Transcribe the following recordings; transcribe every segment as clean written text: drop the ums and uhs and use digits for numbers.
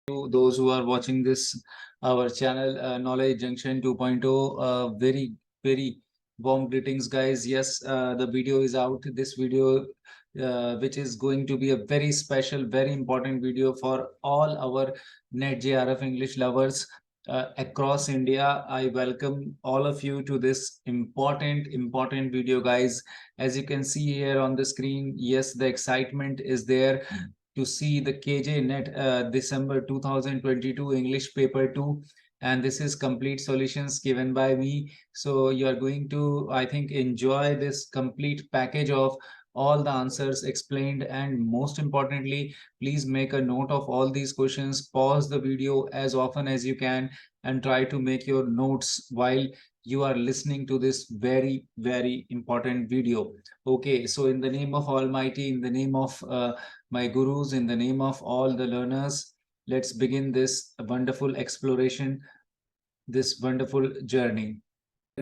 to those who are watching this our channel Knowledge Junction 2.0. Very warm greetings, guys. Yes, the video is out. This video, which is going to be a very special, very important video for all our Net JRF English lovers across India. I welcome all of you to this important video, guys. As you can see here on the screen, yes, the excitement is there to see the KJ Net December 2022 English paper 2, and this is complete solutions given by me. So you are going to, I think, enjoy this complete package of all the answers explained, and most importantly, please make a note of all these questions, pause the video as often as you can, and try to make your notes while you are listening to this very important video. Okay, so in the name of Almighty, in the name of my gurus, in the name of all the learners, let's begin this wonderful exploration, this wonderful journey.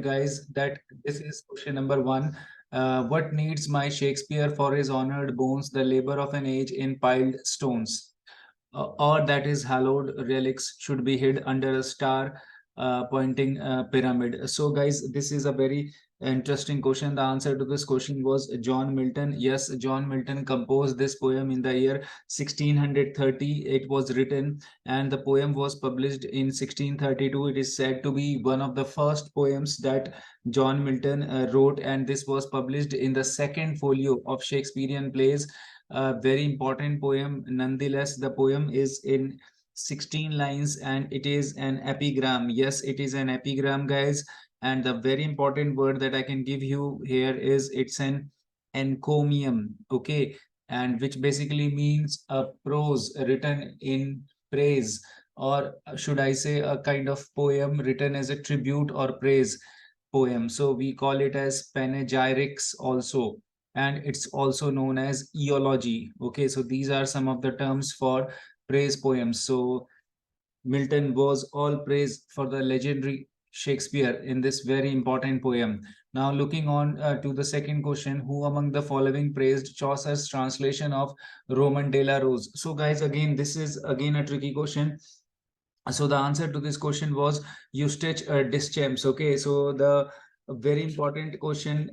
Guys, that this is question number one. What needs my Shakespeare for his honored bones, the labor of an age in piled stones? Or that is hallowed relics should be hid under a star pointing pyramid. So guys, this is a very interesting question. The answer to this question was John Milton. Yes, John Milton composed this poem in the year 1630. It was written and the poem was published in 1632. It is said to be one of the first poems that John Milton wrote, and this was published in the second folio of Shakespearean plays. A very important poem. Nonetheless, the poem is in 16 lines and it is an epigram. Yes, it is an epigram, guys. And the very important word that I can give you here is it's an encomium. Okay. And which basically means a prose written in praise, or should I say a kind of poem written as a tribute or praise poem. So we call it as panegyrics also, and it's also known as eology. Okay, so these are some of the terms for praise poems. So Milton was all praise for the legendary Shakespeare in this very important poem. Now, looking on to the second question, who among the following praised Chaucer's translation of Roman de la Rose? So, guys, again, this is again a tricky question. So the answer to this question was Eustache Deschamps. Okay, so the very important question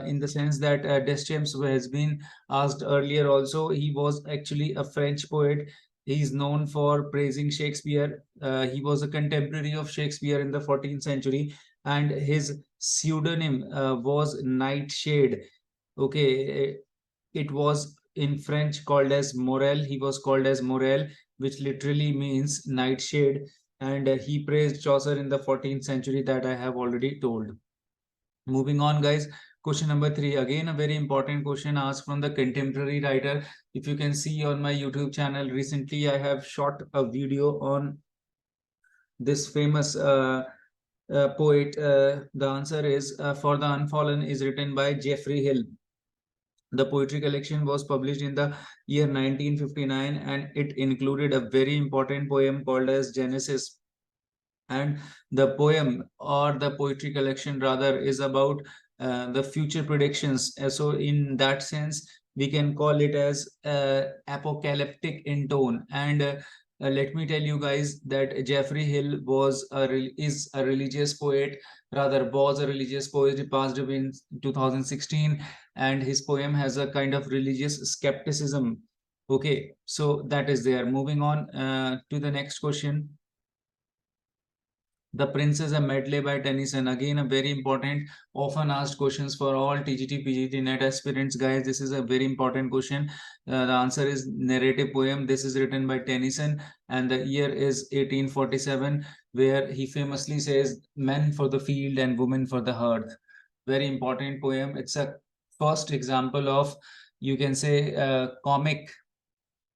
in the sense that Deschamps has been asked earlier also. He was actually a French poet. He is known for praising Shakespeare. He was a contemporary of Shakespeare in the 14th century, and his pseudonym was Nightshade. Okay, it was in French called as Morel. He was called as Morel, which literally means nightshade. And he praised Chaucer in the 14th century, that I have already told. Moving on, guys. Question number 3. Again, a very important question asked from the contemporary writer. If you can see on my YouTube channel, recently I have shot a video on this famous poet. The answer is For the Unfallen is written by Geoffrey Hill. The poetry collection was published in the year 1959, and it included a very important poem called as Genesis. And the poem, or the poetry collection rather, is about the future predictions. So in that sense, we can call it as apocalyptic in tone. And let me tell you guys that Geoffrey Hill is a religious poet, rather was a religious poet. He passed away in 2016, and his poem has a kind of religious skepticism. Okay, so that is there. Moving on to the next question. The Princess, a medley by Tennyson. Again, a very important, often asked questions for all TGT, PGT net aspirants, guys. This is a very important question. The answer is narrative poem. This is written by Tennyson, and the year is 1847, where he famously says, "Men for the field and women for the hearth." Very important poem. It's a first example of, you can say, comic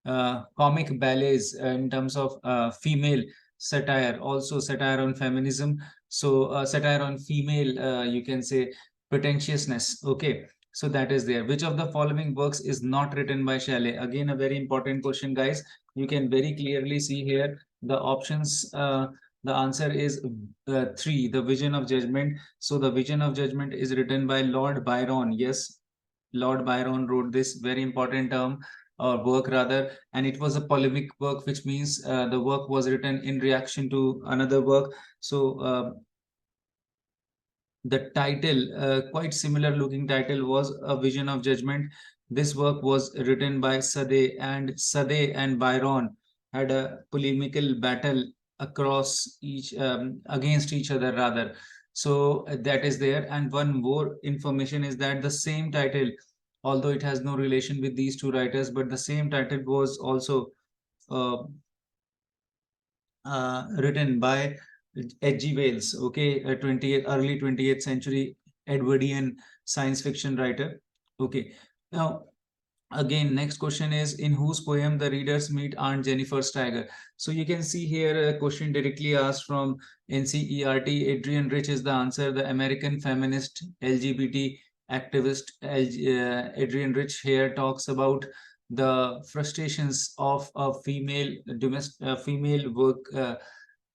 ballets in terms of female satire, also satire on feminism. So satire on female, you can say, pretentiousness. Okay, so that is there. Which of the following works is not written by Shelley? Again, a very important question, guys. You can very clearly see here the options. The answer is 3, The Vision of Judgment. So the Vision of Judgment is written by Lord Byron. Yes, Lord Byron wrote this very important term. or work rather, and it was a polemic work, which means the work was written in reaction to another work. So the title, quite similar looking title, was A Vision of Judgment. This work was written by Sade and Byron had a polemical battle across each against each other rather. So that is there. And one more information is that the same title, although it has no relation with these two writers, but the same title was also uh, written by H.G. Wells, okay, a early 20th century Edwardian science fiction writer. Okay, now again, next question is, in whose poem the readers meet Aunt Jennifer Steiger? So you can see here a question directly asked from NCERT. Adrian Rich is the answer, the American feminist LGBT activist. Adrian Rich here talks about the frustrations of a female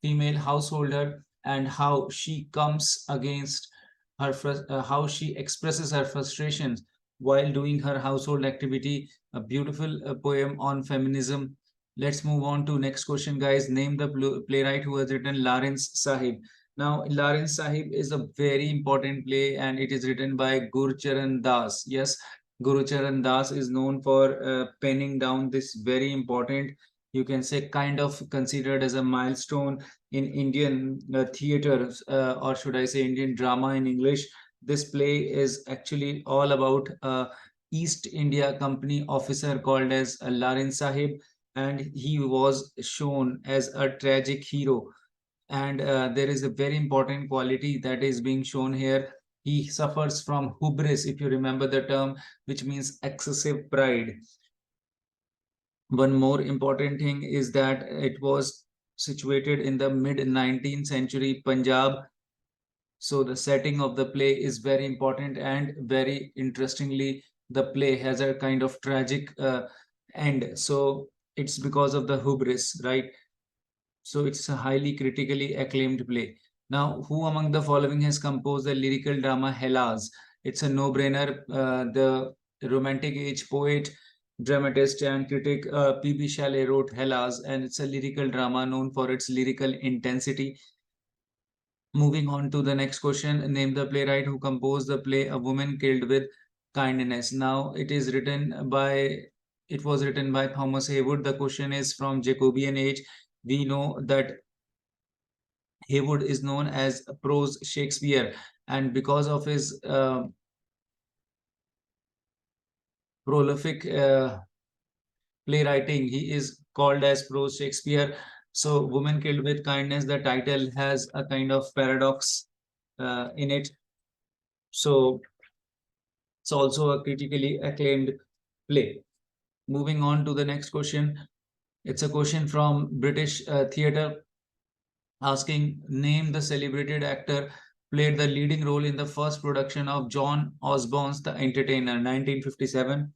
female householder, and how she comes against how she expresses her frustrations while doing her household activity. A beautiful poem on feminism. Let's move on to next question, guys. Name the playwright who has written Lawrence Sahib. Now, Lawrence Sahib is a very important play, and it is written by Gurcharan Das. Yes, Gurucharan Das is known for penning down this very important, you can say, kind of considered as a milestone in Indian theater, or should I say Indian drama in English. This play is actually all about a East India Company officer called as Larin Sahib, and he was shown as a tragic hero. And there is a very important quality that is being shown here. He suffers from hubris, if you remember the term, which means excessive pride. One more important thing is that it was situated in the mid 19th century Punjab. So the setting of the play is very important, and very interestingly, the play has a kind of tragic end. So it's because of the hubris, right? So it's a highly critically acclaimed play. Now, who among the following has composed the lyrical drama Hellas? It's a no-brainer. The Romantic Age poet, dramatist, and critic P.B. Shelley wrote Hellas, and it's a lyrical drama known for its lyrical intensity. Moving on to the next question, name the playwright who composed the play A Woman Killed with Kindness. Now, it was written by Thomas Heywood. The question is from Jacobean age. We know that Heywood is known as prose Shakespeare, and because of his prolific playwriting, he is called as prose Shakespeare. So, Woman Killed with Kindness, the title has a kind of paradox in it. So, it's also a critically acclaimed play. Moving on to the next question. It's a question from British theatre asking, name the celebrated actor played the leading role in the first production of John Osborne's The Entertainer, 1957.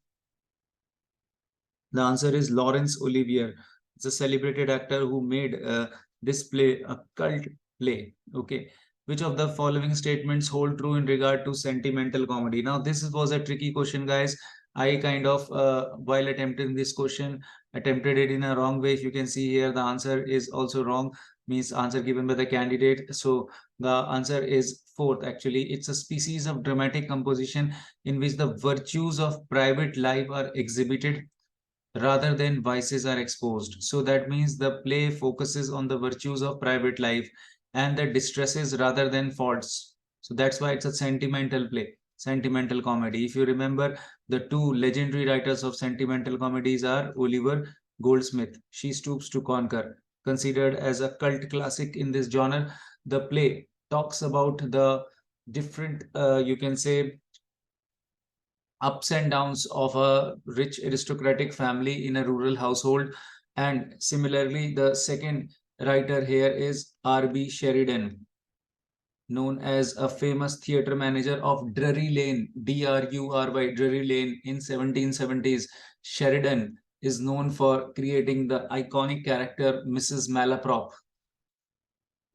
The answer is Laurence Olivier. It's a celebrated actor who made this play a cult play. Okay. Which of the following statements hold true in regard to sentimental comedy? Now, this was a tricky question, guys. I kind of, while attempting this question, attempted it in a wrong way. If you can see here, the answer is also wrong, means answer given by the candidate. So the answer is fourth, actually. It's a species of dramatic composition in which the virtues of private life are exhibited rather than vices are exposed. So that means the play focuses on the virtues of private life and the distresses rather than faults. So that's why it's a sentimental play, sentimental comedy. If you remember, the two legendary writers of sentimental comedies are Oliver Goldsmith, She Stoops to Conquer, considered as a cult classic in this genre. The play talks about the different, you can say, ups and downs of a rich aristocratic family in a rural household. And similarly, the second writer here is R.B. Sheridan, known as a famous theatre manager of Drury Lane, Drury, Drury Lane in 1770s. Sheridan is known for creating the iconic character Mrs. Malaprop.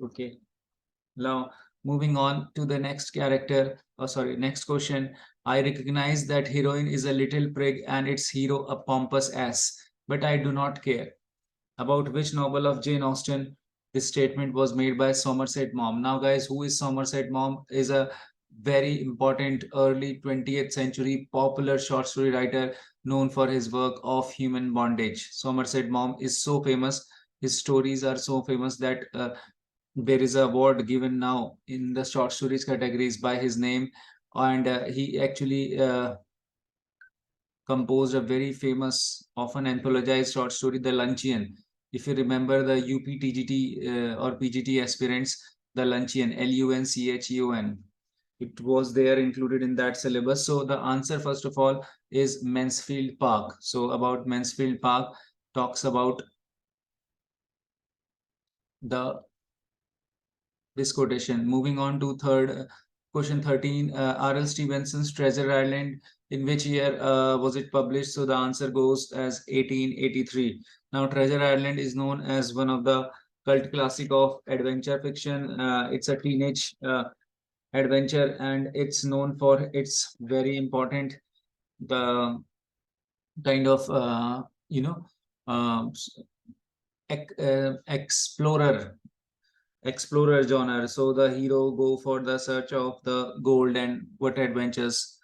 Okay. Now, moving on to the next character, next question. I recognize that heroine is a little prig and its hero a pompous ass, but I do not care. About which novel of Jane Austen this statement was made by Somerset Maugham. Now, guys, who is Somerset Maugham? Is a very important early 20th century popular short story writer known for his work of human bondage. Somerset Maugham is so famous. His stories are so famous that there is a award given now in the short stories categories by his name, and he actually composed a very famous, often anthologized short story, The Luncheon. If you remember the UPTGT or PGT aspirants, The Luncheon, Luncheon. It was there included in that syllabus. So the answer, first of all, is Mansfield Park. So about Mansfield Park talks about the this quotation. Moving on to third question 13, R.L. Stevenson's Treasure Island. In which year was it published? So the answer goes as 1883. Now, Treasure Island is known as one of the cult classic of adventure fiction. It's a teenage adventure, and it's known for its very important the kind of um, explorer genre. So the hero go for the search of the gold and what adventures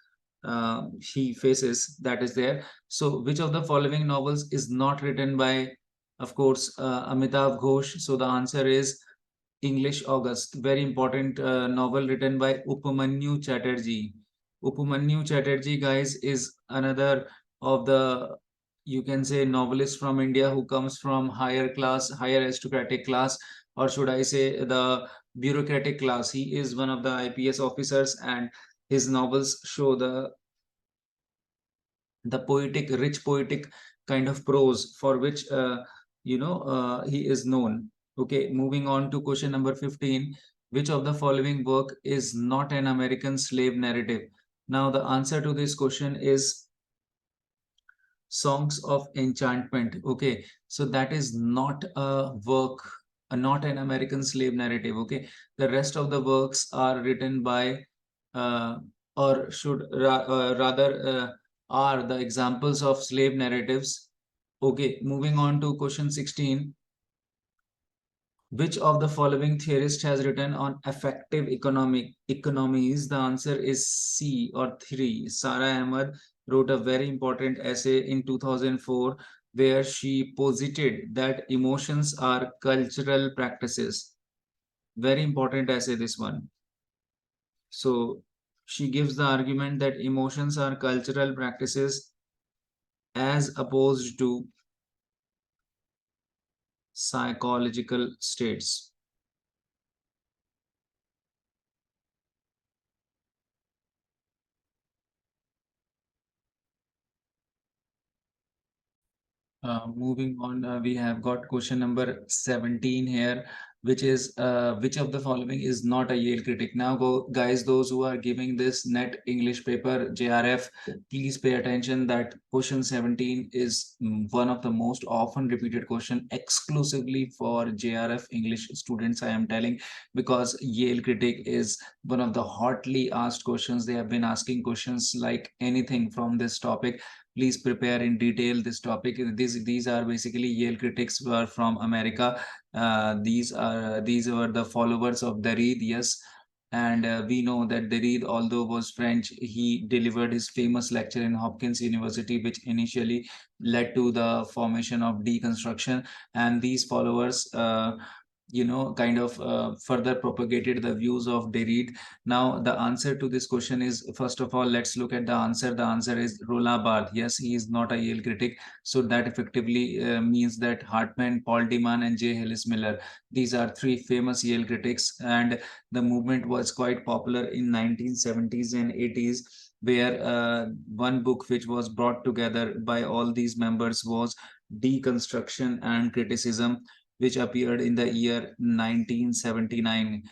he faces, that is there. So which of the following novels is not written by, of course, Amitav Ghosh? So the answer is English August, very important novel written by Upamanyu Chatterjee. Upamanyu Chatterjee, guys, is another of the, you can say, novelist from India who comes from higher class, higher aristocratic class, or should I say the bureaucratic class. He is one of the IPS officers, and his novels show the poetic, rich poetic kind of prose for which he is known. Okay, moving on to question number 15. Which of the following work is not an American slave narrative? Now, the answer to this question is Songs of Enchantment. Okay, so that is not a work, not an American slave narrative. Okay, the rest of the works are written by, uh, or should rather, are the examples of slave narratives. Okay, moving on to question 16. Which of the following theorists has written on affective economic economies? The answer is C or 3. Sarah Ahmed wrote a very important essay in 2004 where she posited that emotions are cultural practices. Very important essay, this one. So she gives the argument that emotions are cultural practices as opposed to psychological states. Moving on, we have got question number 17 here, which is which of the following is not a Yale critic? Now, guys, those who are giving this net English paper, JRF, please pay attention that question 17 is one of the most often repeated question exclusively for JRF English students, I am telling, because Yale critic is one of the hotly asked questions. They have been asking questions like anything from this topic. Please prepare in detail this topic. These are basically Yale critics who are from America. These were the followers of Derrida, yes. And we know that Derrida, although was French, he delivered his famous lecture in Hopkins University, which initially led to the formation of deconstruction. And these followers, kind of further propagated the views of Derrida. Now, the answer to this question is, first of all, let's look at the answer. The answer is Roland Barthes. Yes, he is not a Yale critic. So that effectively means that Hartman, Paul Deman, and J. Hillis Miller, these are three famous Yale critics. And the movement was quite popular in 1970s and 80s, where one book which was brought together by all these members was Deconstruction and Criticism, which appeared in the year 1979.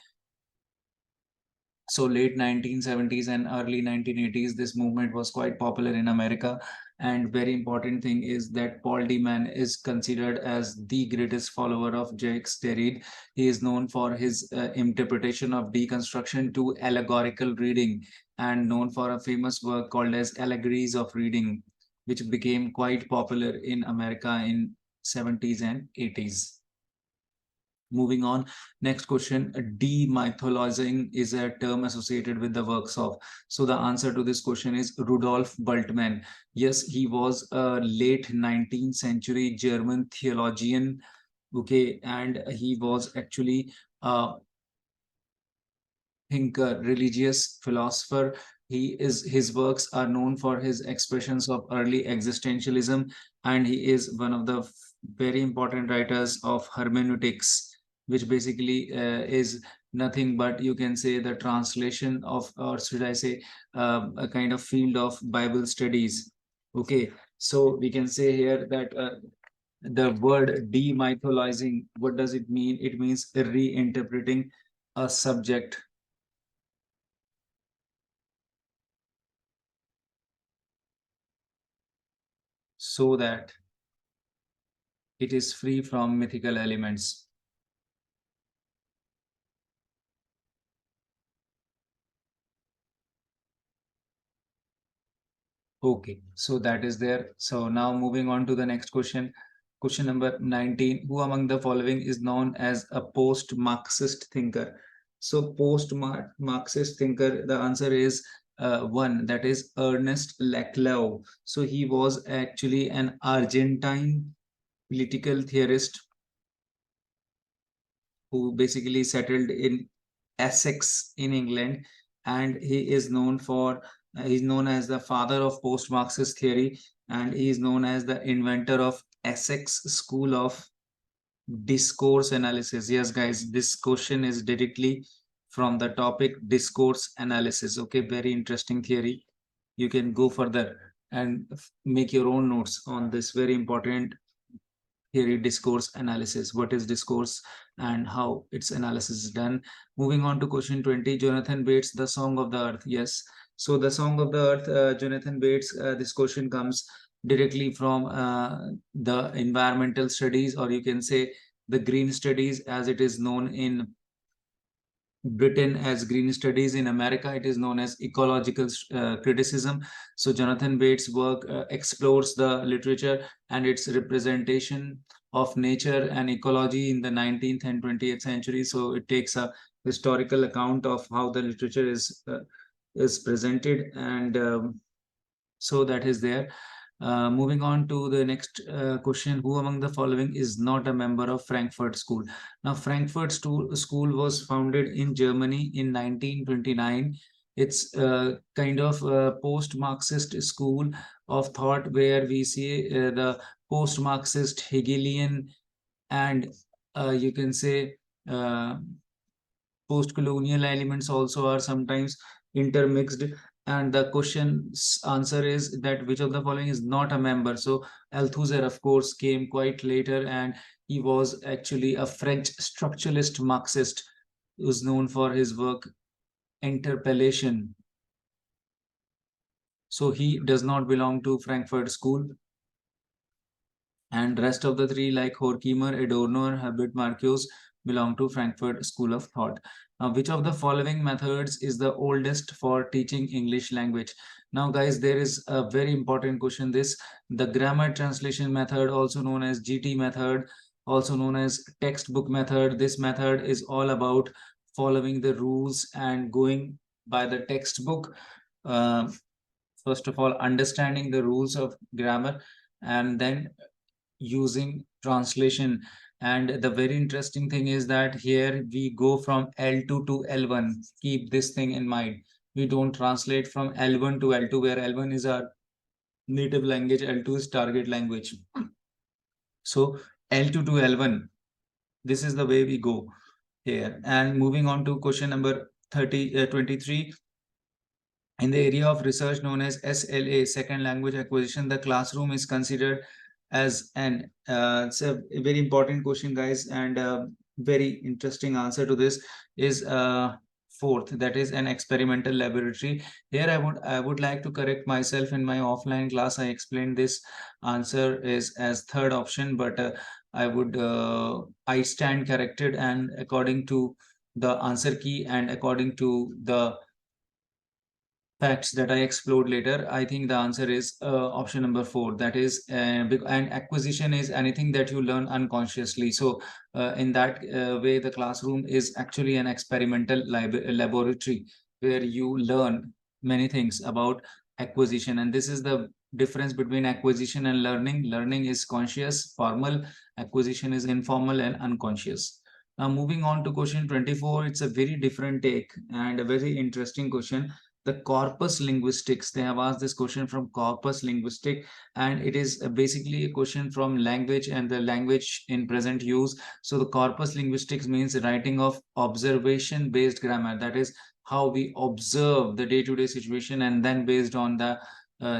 So late 1970s and early 1980s, this movement was quite popular in America. And very important thing is that Paul Deman is considered as the greatest follower of Jacques Derrida. He is known for his interpretation of deconstruction to allegorical reading, and known for a famous work called as Allegories of Reading, which became quite popular in America in 70s and 80s. Moving on, next question. Demythologizing is a term associated with the works of. So the answer to this question is Rudolf Bultmann. Yes, he was a late 19th century German theologian. Okay, and he was actually a thinker, religious philosopher. His works are known for his expressions of early existentialism, and he is one of the very important writers of hermeneutics, which basically is nothing but, you can say, the translation of, or should I say, a kind of field of Bible studies. Okay, so we can say here that the word demytholizing, what does it mean? It means reinterpreting a subject so that it is free from mythical elements. Okay, so that is there. So now moving on to the next question. Question number 19. Who among the following is known as a post-Marxist thinker? So post-Marxist thinker, the answer is one, that is Ernest Laclau. So he was actually an Argentine political theorist who basically settled in Essex in England, and he is known for he's known as the father of post-Marxist theory, and he is known as the inventor of Essex School of Discourse Analysis. Yes, guys, this question is directly from the topic discourse analysis. Okay, very interesting theory. You can go further and make your own notes on this very important theory, discourse analysis. What is discourse and how its analysis is done? Moving on to question 20. Jonathan Bates, The Song of the Earth. Yes, so The Song of the Earth, Jonathan Bates, this question comes directly from the environmental studies, or you can say the green studies, as it is known in Britain as green studies. In America, it is known as ecological criticism. So Jonathan Bates' work explores the literature and its representation of nature and ecology in the 19th and 20th century. So it takes a historical account of how the literature is presented, and so that is there. Moving on to the next question. Who among the following is not a member of Frankfurt School? Now, Frankfurt School was founded in Germany in 1929. It's kind of a post-Marxist school of thought where we see the post-Marxist Hegelian and you can say uh, post-colonial elements also are sometimes intermixed. And the question's answer is that which of the following is not a member? So Althusser, of course, came quite later, and he was actually a French structuralist Marxist who's known for his work Interpellation. So he does not belong to Frankfurt School. And rest of the three, like Horkheimer, Adorno, and Herbert Marcuse, belong to Frankfurt School of Thought. Now, which of the following methods is the oldest for teaching English language? Now, guys, there is a very important question. The grammar translation method, also known as GT method, also known as textbook method. This method is all about following the rules and going by the textbook. Uh, First of all, understanding the rules of grammar, and then using translation. And the very interesting thing is that here we go from L2 to L1. Keep this thing in mind. We don't translate from L1 to L2, where L1 is our native language, L2 is target language. So L2 to L1, this is the way we go here. And moving on to question number 23. In the area of research known as SLA, second language acquisition, the classroom is considered as an it's a very important question, guys, and very interesting answer to this is fourth, that is an experimental laboratory. Here I would like to correct myself. In my offline class I explained this answer is as third option, but I stand corrected, and according to the answer key and according to the facts that I explored later, I think the answer is option number four. That is, and acquisition is anything that you learn unconsciously. So, in that way, the classroom is actually an experimental laboratory where you learn many things about acquisition. And this is the difference between acquisition and learning. Learning is conscious, formal, acquisition is informal and unconscious. Now, moving on to question 24, it's a very different take and a very interesting question. The corpus linguistics, they have asked this question from corpus linguistic, and it is basically a question from language and the language in present use. So the corpus linguistics means writing of observation based grammar, that is how we observe the day-to-day situation, and then based on the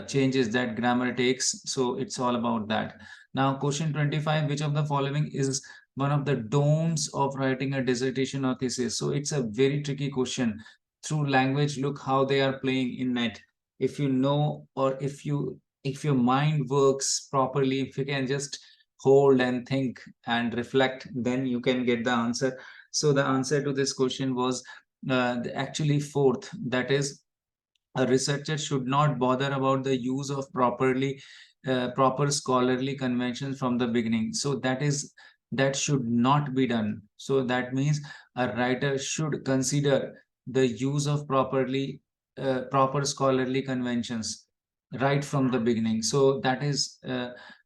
changes that grammar takes. So it's all about that. Now question 25, which of the following is one of the don'ts of writing a dissertation or thesis? So it's a very tricky question. Through language, look how they are playing in net. If you know, or if your mind works properly, if you can just hold and think and reflect, then you can get the answer. So the answer to this question was actually fourth, that is, a researcher should not bother about the use of proper scholarly conventions from the beginning. So that should not be done. So that means a writer should consider the use of proper scholarly conventions right from the beginning. So that is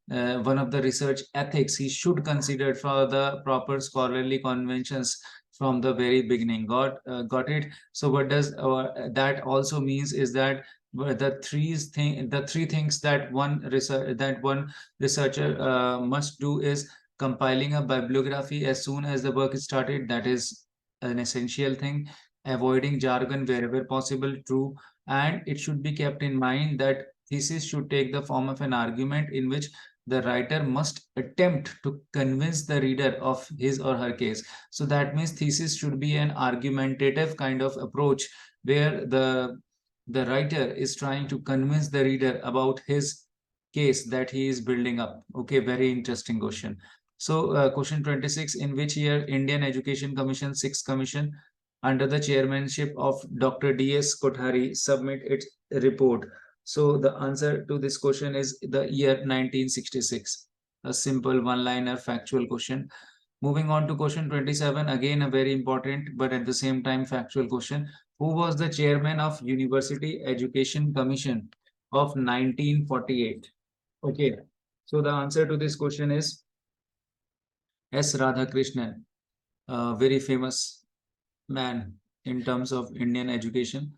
one of the research ethics. He should consider for the proper scholarly conventions from the very beginning. Got it? So what does that also means is that the three things that one researcher must do is compiling a bibliography as soon as the work is started. That is an essential thing. Avoiding jargon wherever possible, true. And it should be kept in mind that thesis should take the form of an argument in which the writer must attempt to convince the reader of his or her case. So that means thesis should be an argumentative kind of approach where the writer is trying to convince the reader about his case that he is building up. Okay, very interesting question. So question 26, in which year Indian Education Commission 6th Commission under the chairmanship of Dr. D.S. Kothari submit its report? So the answer to this question is the year 1966. A simple one-liner factual question. Moving on to question 27, again a very important but at the same time factual question. Who was the chairman of University Education Commission of 1948? Okay, so the answer to this question is S. Radhakrishnan, a very famous man in terms of Indian education.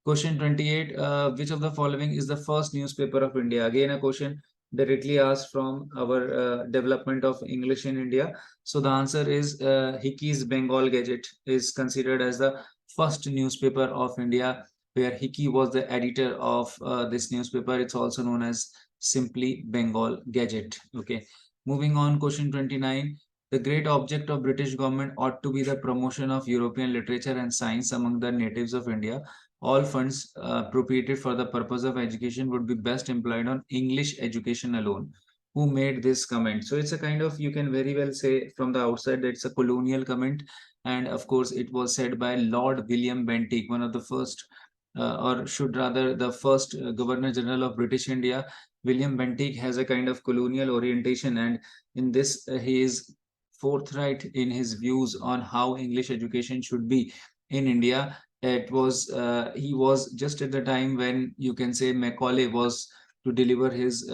Question 28, which of the following is the first newspaper of India? Again, a question directly asked from our development of English in India. So the answer is Hickey's Bengal Gazette is considered as the first newspaper of India, where Hickey was the editor of this newspaper. It's also known as simply Bengal Gazette. Okay. Moving on, question 29. The great object of British government ought to be the promotion of European literature and science among the natives of India. All funds appropriated for the purpose of education would be best employed on English education alone. Who made this comment? So it's a kind of, you can very well say from the outside that it's a colonial comment. And of course, it was said by Lord William Bentinck, one of the first, or should rather the first Governor General of British India. William Bentinck has a kind of colonial orientation, and in this, he is forthright in his views on how English education should be in India. It was he was just at the time when you can say Macaulay was to deliver his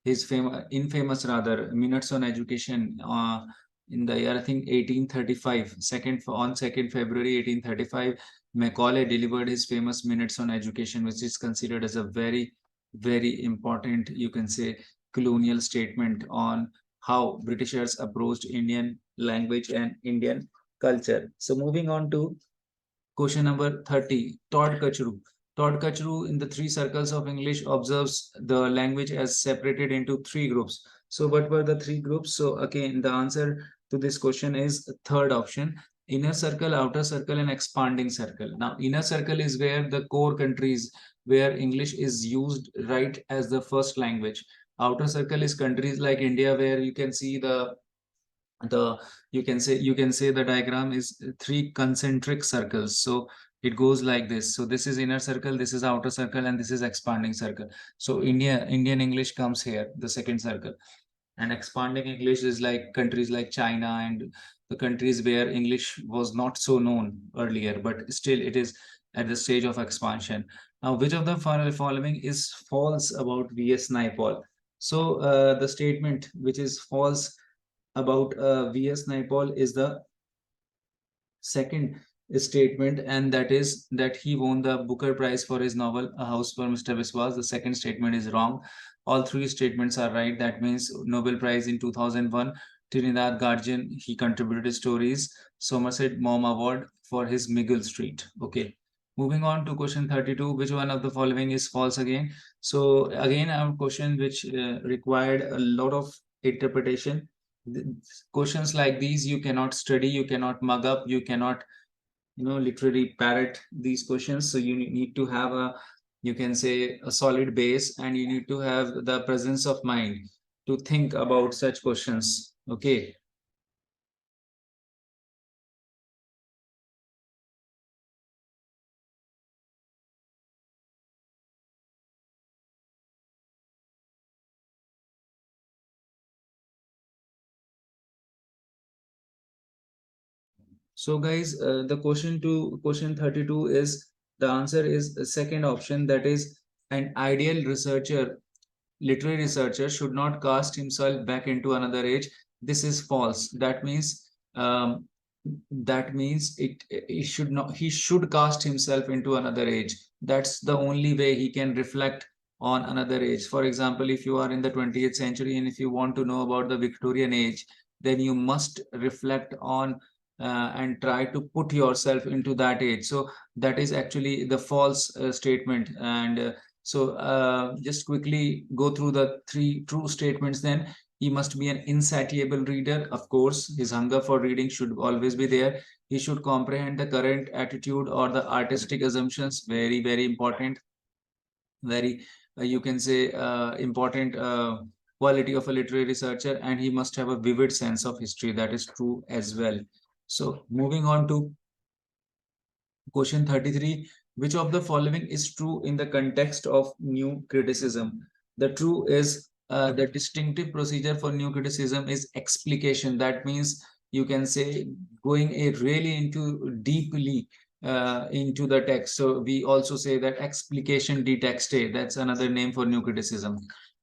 infamous rather minutes on education in the year I think 1835. On 2nd February 1835, Macaulay delivered his famous minutes on education, which is considered as a very important, you can say, colonial statement on how Britishers approached Indian language and Indian culture. So moving on to question number 30, Todd Kachru. Todd Kachru in the three circles of English observes the language as separated into three groups. So what were the three groups? So again, the answer to this question is third option. inner circle, outer circle, and expanding circle. Now, inner circle is where the core countries where English is used right as the first language. Outer circle is countries like India, where you can see the you can say the diagram is three concentric circles. So it goes like this. So this is inner circle, this is outer circle, and this is expanding circle. So Indian English comes here, the second circle. And expanding English is like countries like China and the countries where English was not so known earlier, but still it is at the stage of expansion. Now, which of the following is false about VS Naipaul? So the statement which is false about VS Naipaul is the second statement, and that is that he won the Booker Prize for his novel A House for Mr. Biswas. The second statement is wrong. All three statements are right. That means Nobel Prize in 2001, Trinidad Guardian, he contributed stories. Somerset Maugham Award for his Miguel Street. Okay. Moving on to question 32, which one of the following is false again? So again, I have a question which required a lot of interpretation. Questions like these you cannot study, you cannot mug up, you cannot literally parrot these questions. So you need to have a, you can say, a solid base, and you need to have the presence of mind to think about such questions. Okay. So guys, the question 32 is, the answer is the second option, that is, an ideal researcher, literary researcher should not cast himself back into another age. This is false. That means he should not, he should cast himself into another age. That's the only way he can reflect on another age. For example, if you are in the 20th century and if you want to know about the Victorian age, then you must reflect on and try to put yourself into that age. So that is actually the false statement. And just quickly go through the three true statements then. He must be an insatiable reader. Of course, his hunger for reading should always be there. He should comprehend the current attitude or the artistic assumptions. Very, very important. Very, you can say, important quality of a literary researcher. And he must have a vivid sense of history. That is true as well. So moving on to question 33, which of the following is true in the context of new criticism? The true is the distinctive procedure for new criticism is explication. That means you can say going really into deeply into the text. So we also say that explication de texte, that's another name for new criticism.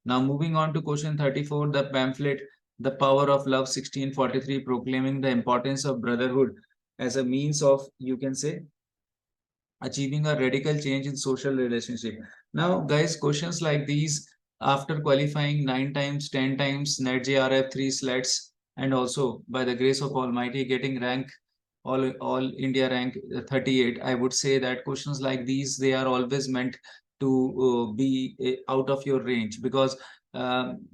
Now moving on to question 34, the pamphlet The Power of Love 1643, proclaiming the importance of brotherhood as a means of, you can say, achieving a radical change in social relationship. Now, guys, questions like these, after qualifying 9 times, 10 times, net JRF 3 slats, and also by the grace of Almighty getting rank all India rank 38, I would say that questions like these, they are always meant to be out of your range, because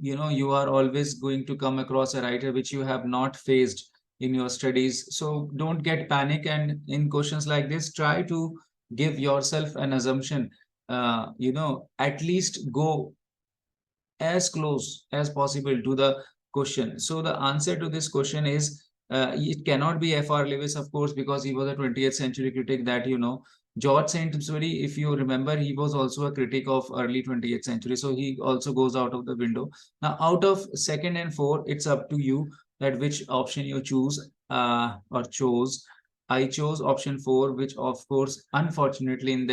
you are always going to come across a writer which you have not faced in your studies. So don't get panic, and in questions like this, try to give yourself an assumption. At least go as close as possible to the question. So the answer to this question is, it cannot be F.R. Lewis, of course, because he was a 20th century critic that you know. George Saint-Exupéry, if you remember, he was also a critic of early 20th century, so he also goes out of the window. Now, out of second and four, it's up to you that which option you choose or chose. I chose option four, which of course, unfortunately, in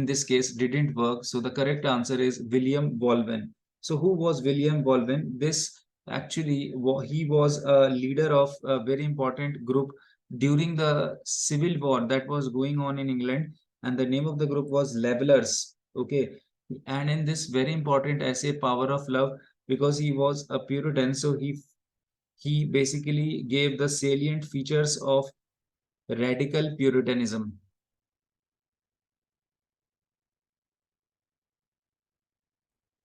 this case, didn't work. So the correct answer is William Baldwin. So who was William Baldwin? This actually, he was a leader of a very important group during the civil war that was going on in England, and the name of the group was Levelers. Okay, and in this very important essay, Power of Love, because he was a Puritan, so he basically gave the salient features of radical Puritanism.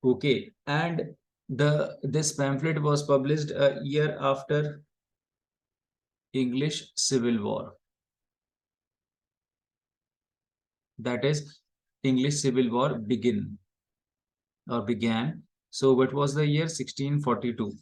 Okay, and the this pamphlet was published a year after English Civil War? That is, English Civil War began. So what was the year? 1642.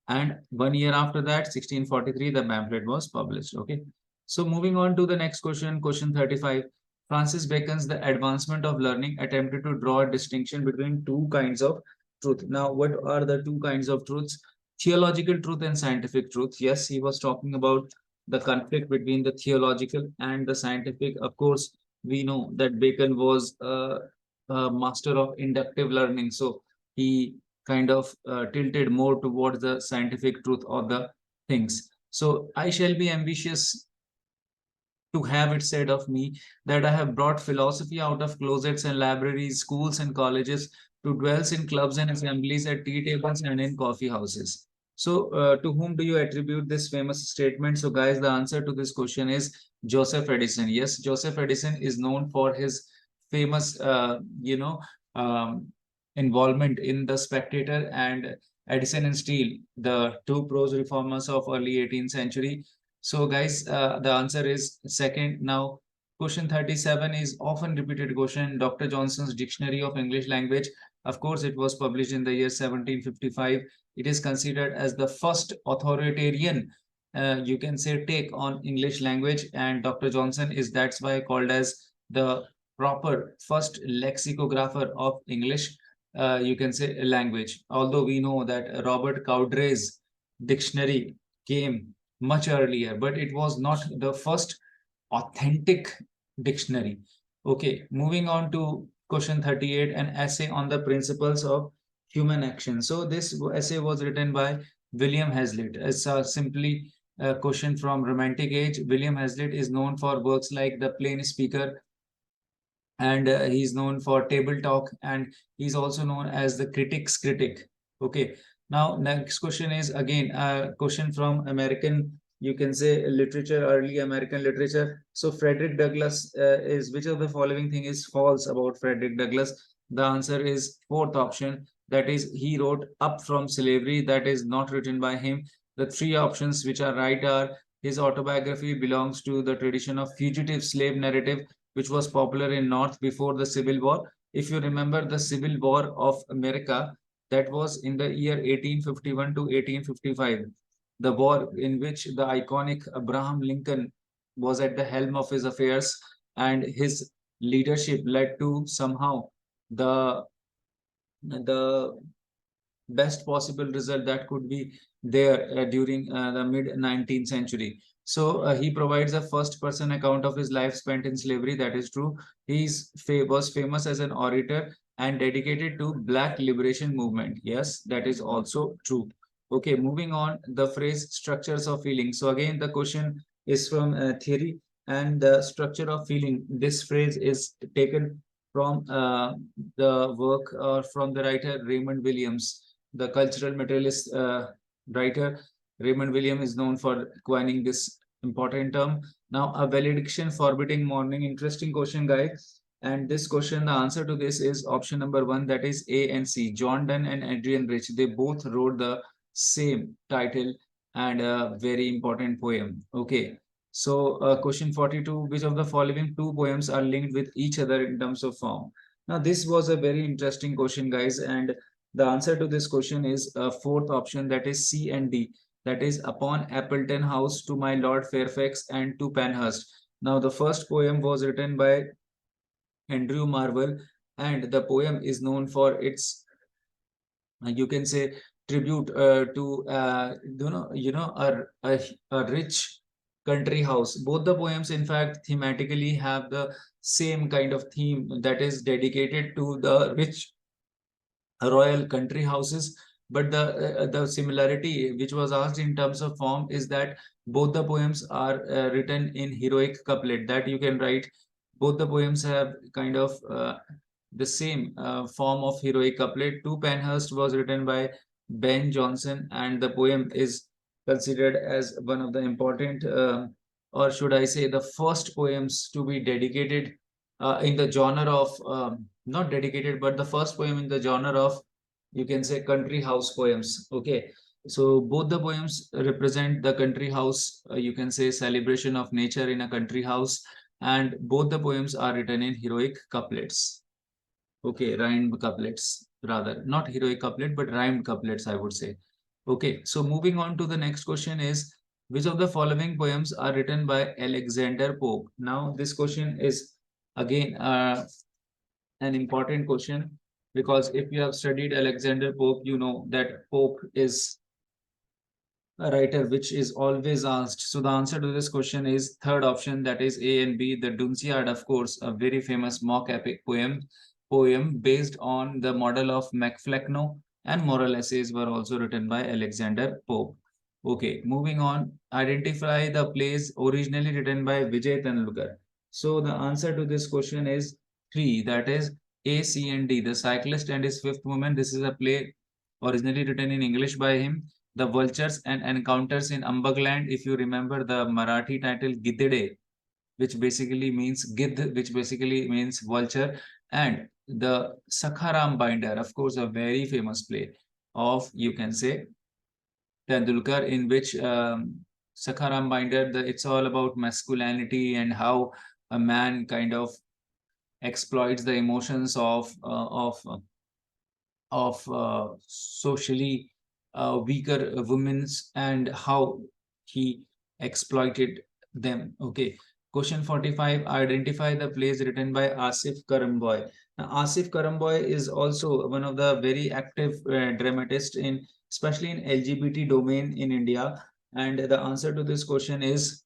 And 1 year after that, 1643, the pamphlet was published. Okay. So moving on to the next question, question 35. Francis Bacon's The Advancement of Learning attempted to draw a distinction between two kinds of truth. Now, what are the two kinds of truths? Theological truth and scientific truth. Yes, he was talking about the conflict between the theological and the scientific. Of course, we know that Bacon was master of inductive learning. So he kind of tilted more towards the scientific truth of the things. So I shall be ambitious to have it said of me that I have brought philosophy out of closets and libraries, schools and colleges to dwell in clubs and assemblies at tea tables and in coffee houses. So, to whom do you attribute this famous statement? So, guys, the answer to this question is Joseph Edison. Yes, Joseph Edison is known for his famous, um, involvement in the Spectator and Edison and Steele, the two prose reformers of early 18th century. So guys, the answer is second. Now, question 37 is often repeated question. Dr. Johnson's Dictionary of English Language. Of course, it was published in the year 1755. It is considered as the first authoritarian, you can say, take on English language. And Dr. Johnson is that's why called as the proper first lexicographer of English, you can say, language. Although we know that Robert Cowdery's dictionary came much earlier, but it was not the first authentic dictionary. Okay, moving on to question 38, an essay on the principles of human action. So this essay was written by William Hazlitt. It's simply a question from Romantic Age. William Hazlitt is known for works like The Plain Speaker, and he's known for Table Talk, and he's also known as the critic's critic. Okay, now next question is again a question from American, you can say, literature, early American literature. So Frederick Douglass is, which of the following thing is false about Frederick Douglass? The answer is fourth option, that is he wrote Up from Slavery. That is not written by him. The three options which are right are his autobiography belongs to the tradition of fugitive slave narrative, which was popular in North before the Civil War. If you remember the Civil War of America, that was in the year 1851 to 1855, the war in which the iconic Abraham Lincoln was at the helm of his affairs, and his leadership led to somehow the best possible result that could be there during the mid 19th century. So he provides a first person account of his life spent in slavery. That is true. He was famous as an orator and dedicated to Black liberation movement. Yes, that is also true. Okay, moving on, the phrase structures of feeling. So again, the question is from theory and the structure of feeling. This phrase is taken from the work from the writer Raymond Williams, the cultural materialist writer. Raymond Williams is known for coining this important term. Now, a valediction forbidding mourning. Interesting question, guys. And this question, the answer to this is option number one, that is A and C. John Donne and Adrian Rich, they both wrote the same title and a very important poem. Okay. So, question 42, which of the following two poems are linked with each other in terms of form? Now, this was a very interesting question, guys, and the answer to this question is a fourth option, that is C and D. That is Upon Appleton House, To My Lord Fairfax, and To Penhurst. Now, the first poem was written by Andrew Marvell, and the poem is known for its, you can say, tribute to a rich country house. Both the poems, in fact, thematically have the same kind of theme, that is dedicated to the rich royal country houses. But the similarity which was asked in terms of form is that both the poems are written in heroic couplet, that you can write. Both the poems have kind of the same form of heroic couplet. To Penhurst was written by Ben Jonson, and the poem is considered as one of the important, or should I say, the first poems to be dedicated in the genre of, not dedicated, but the first poem in the genre of, you can say, country house poems. Okay. So both the poems represent the country house, you can say celebration of nature in a country house, and both the poems are written in heroic couplets. Okay, rhymed couplets rather, not heroic couplet, but rhymed couplets, I would say. Okay, so moving on to the next question is, which of the following poems are written by Alexander Pope? Now, this question is again an important question, because if you have studied Alexander Pope, you know that Pope is a writer which is always asked. So the answer to this question is third option, that is A and B. The Dunciad, of course, a very famous mock epic poem based on the model of Macflecknoe, and moral essays were also written by Alexander Pope. Okay, moving on. Identify the plays originally written by Vijay Tendulkar. So the answer to this question is three, that is A, C, and D. The Cyclist and His Fifth Woman. This is a play originally written in English by him. The Vultures and Encounters in Ambagland. If you remember the Marathi title Gidde, which basically means Gidh, which basically means vulture, and the Sakharam Binder, of course, a very famous play of, you can say, Tendulkar, in which Sakharam Binder, it's all about masculinity and how a man kind of exploits the emotions of socially weaker women, and how he exploited them. Okay. Question 45. Identify the plays written by Asif Karamboy. Now, Asif Karamboy is also one of the very active dramatists in, especially in LGBT domain in India. And the answer to this question is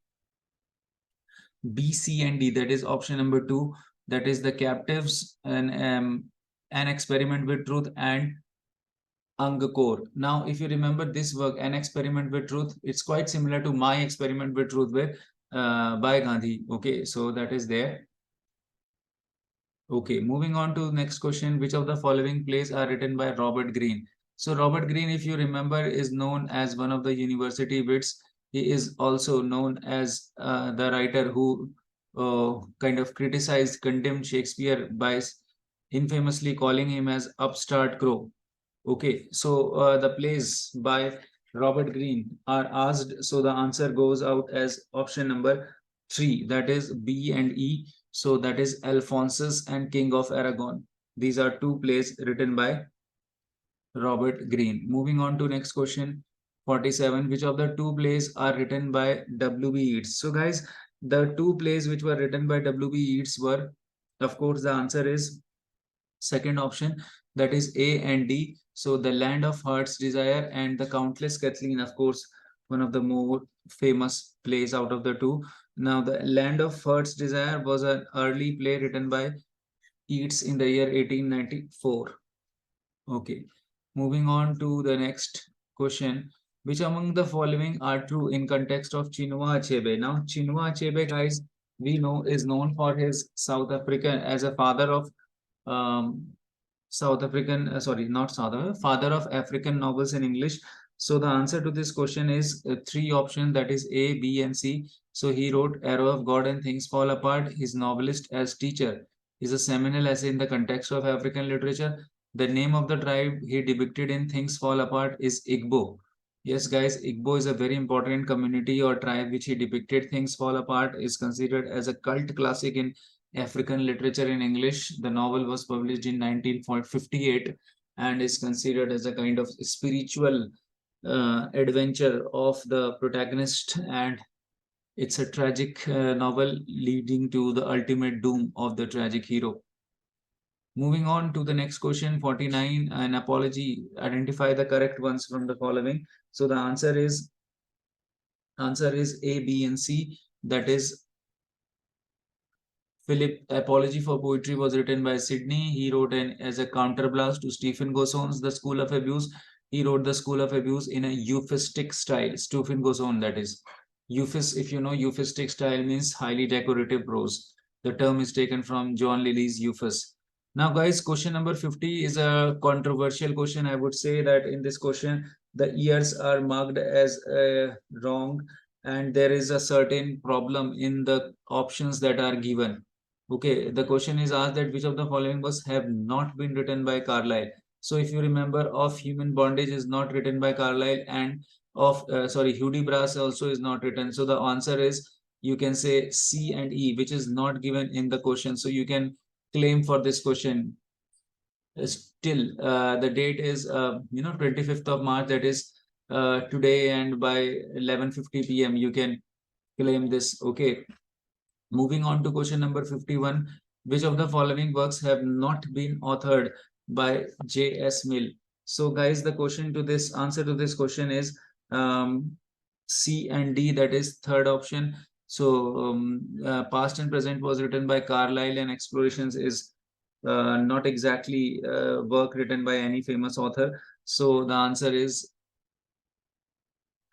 B, C, and D. That is option number two. That is The Captives, and An Experiment with Truth, and Angkor. Now, if you remember this work, An Experiment with Truth, it's quite similar to My Experiment with Truth with by Gandhi. Okay, so that is there. Okay, moving on to next question. Which of the following plays are written by Robert Greene? So Robert Greene, if you remember, is known as one of the university wits. He is also known as the writer who kind of criticized, condemned Shakespeare by infamously calling him as upstart crow. Okay, so the plays by Robert Greene are asked. So the answer goes out as option number three, that is B and E. So that is Alphonsus and King of Aragon. These are two plays written by Robert Greene. Moving on to next question, 47. Which of the two plays are written by W.B. Yeats? So guys, the two plays which were written by W.B. Yeats were, of course, the answer is second option, that is A and D. So the Land of Heart's Desire and the Countless Kathleen, of course, one of the more famous plays out of the two. Now, the Land of Heart's Desire was an early play written by Yeats in the year 1894. Okay. Moving on to the next question. Which among the following are true in context of Chinua Achebe? Now, Chinua Achebe, guys, we know is known for his South African as a father of um, South African, sorry, not South African, father of African novels in English. So the answer to this question is three options, that is A, B, and C. So he wrote Arrow of God and Things Fall Apart. His novelist as teacher is a seminal essay in the context of African literature. The name of the tribe he depicted in Things Fall Apart is Igbo. Yes, guys, Igbo is a very important community or tribe which he depicted. Things Fall Apart is considered as a cult classic in African literature in English. The novel was published in 1958 and is considered as a kind of spiritual adventure of the protagonist, and it's a tragic novel leading to the ultimate doom of the tragic hero. Moving on to the next question, 49, an apology. Identify the correct ones from the following. So the answer is A, B, and C. That is Philip, Apology for Poetry was written by Sidney. He wrote an as a counterblast to Stephen Gossone's The School of Abuse. He wrote The School of Abuse in a eupheistic style. Stephen Gossone, that is. If you know, eupheistic style means highly decorative prose. The term is taken from John Lilly's Euphus. Now, guys, question number 50 is a controversial question. I would say that in this question, the years are marked as wrong, and there is a certain problem in the options that are given. Okay, the question is asked that which of the following books have not been written by Carlyle? So if you remember, Of Human Bondage is not written by Carlyle, and Hudibras also is not written. So the answer is, you can say C and E, which is not given in the question. So you can claim for this question. Still, the date is 25th of March, that is today, and by 11:50 p.m. you can claim this. Okay. Moving on to question number 51. Which of the following works have not been authored by J.S. Mill? So, guys, the question to this answer to this question is C and D, that is third option. So, Past and Present was written by Carlyle, and Explorations is not exactly work written by any famous author. So, the answer is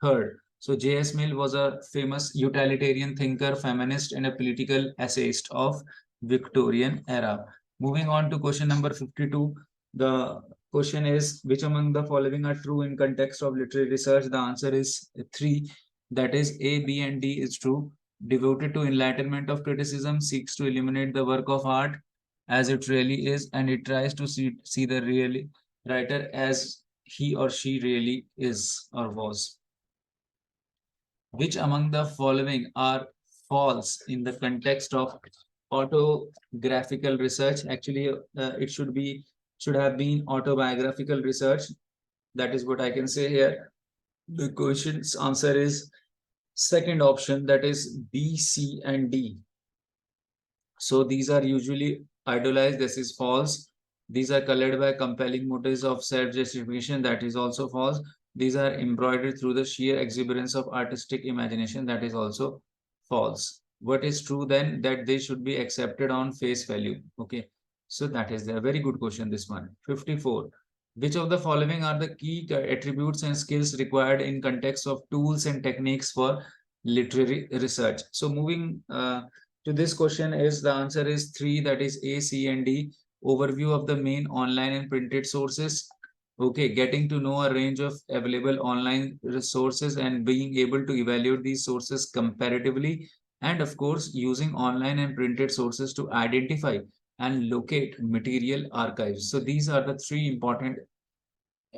third. So J.S. Mill was a famous utilitarian thinker, feminist, and a political essayist of Victorian era. Moving on to question number 52. The question is, which among the following are true in context of literary research? The answer is three. That is A, B, and D is true. Devoted to enlightenment of criticism, seeks to illuminate the work of art as it really is, and it tries to see the real writer as he or she really is or was. Which among the following are false in the context of autographical research? Actually, it should have been autobiographical research. That is what I can say here. The question's answer is second option, that is B, C, and D. So these are usually idolized. This is false. These are colored by compelling motives of self-justification. That is also false. These are embroidered through the sheer exuberance of artistic imagination. That is also false. What is true then? That they should be accepted on face value. Okay. So that is a very good question, this one. 54. Which of the following are the key attributes and skills required in context of tools and techniques for literary research? So moving to this question is, the answer is three, that is A, C, and D. Overview of the main online and printed sources. Okay, getting to know a range of available online resources and being able to evaluate these sources comparatively, and of course using online and printed sources to identify and locate material archives. So these are the three important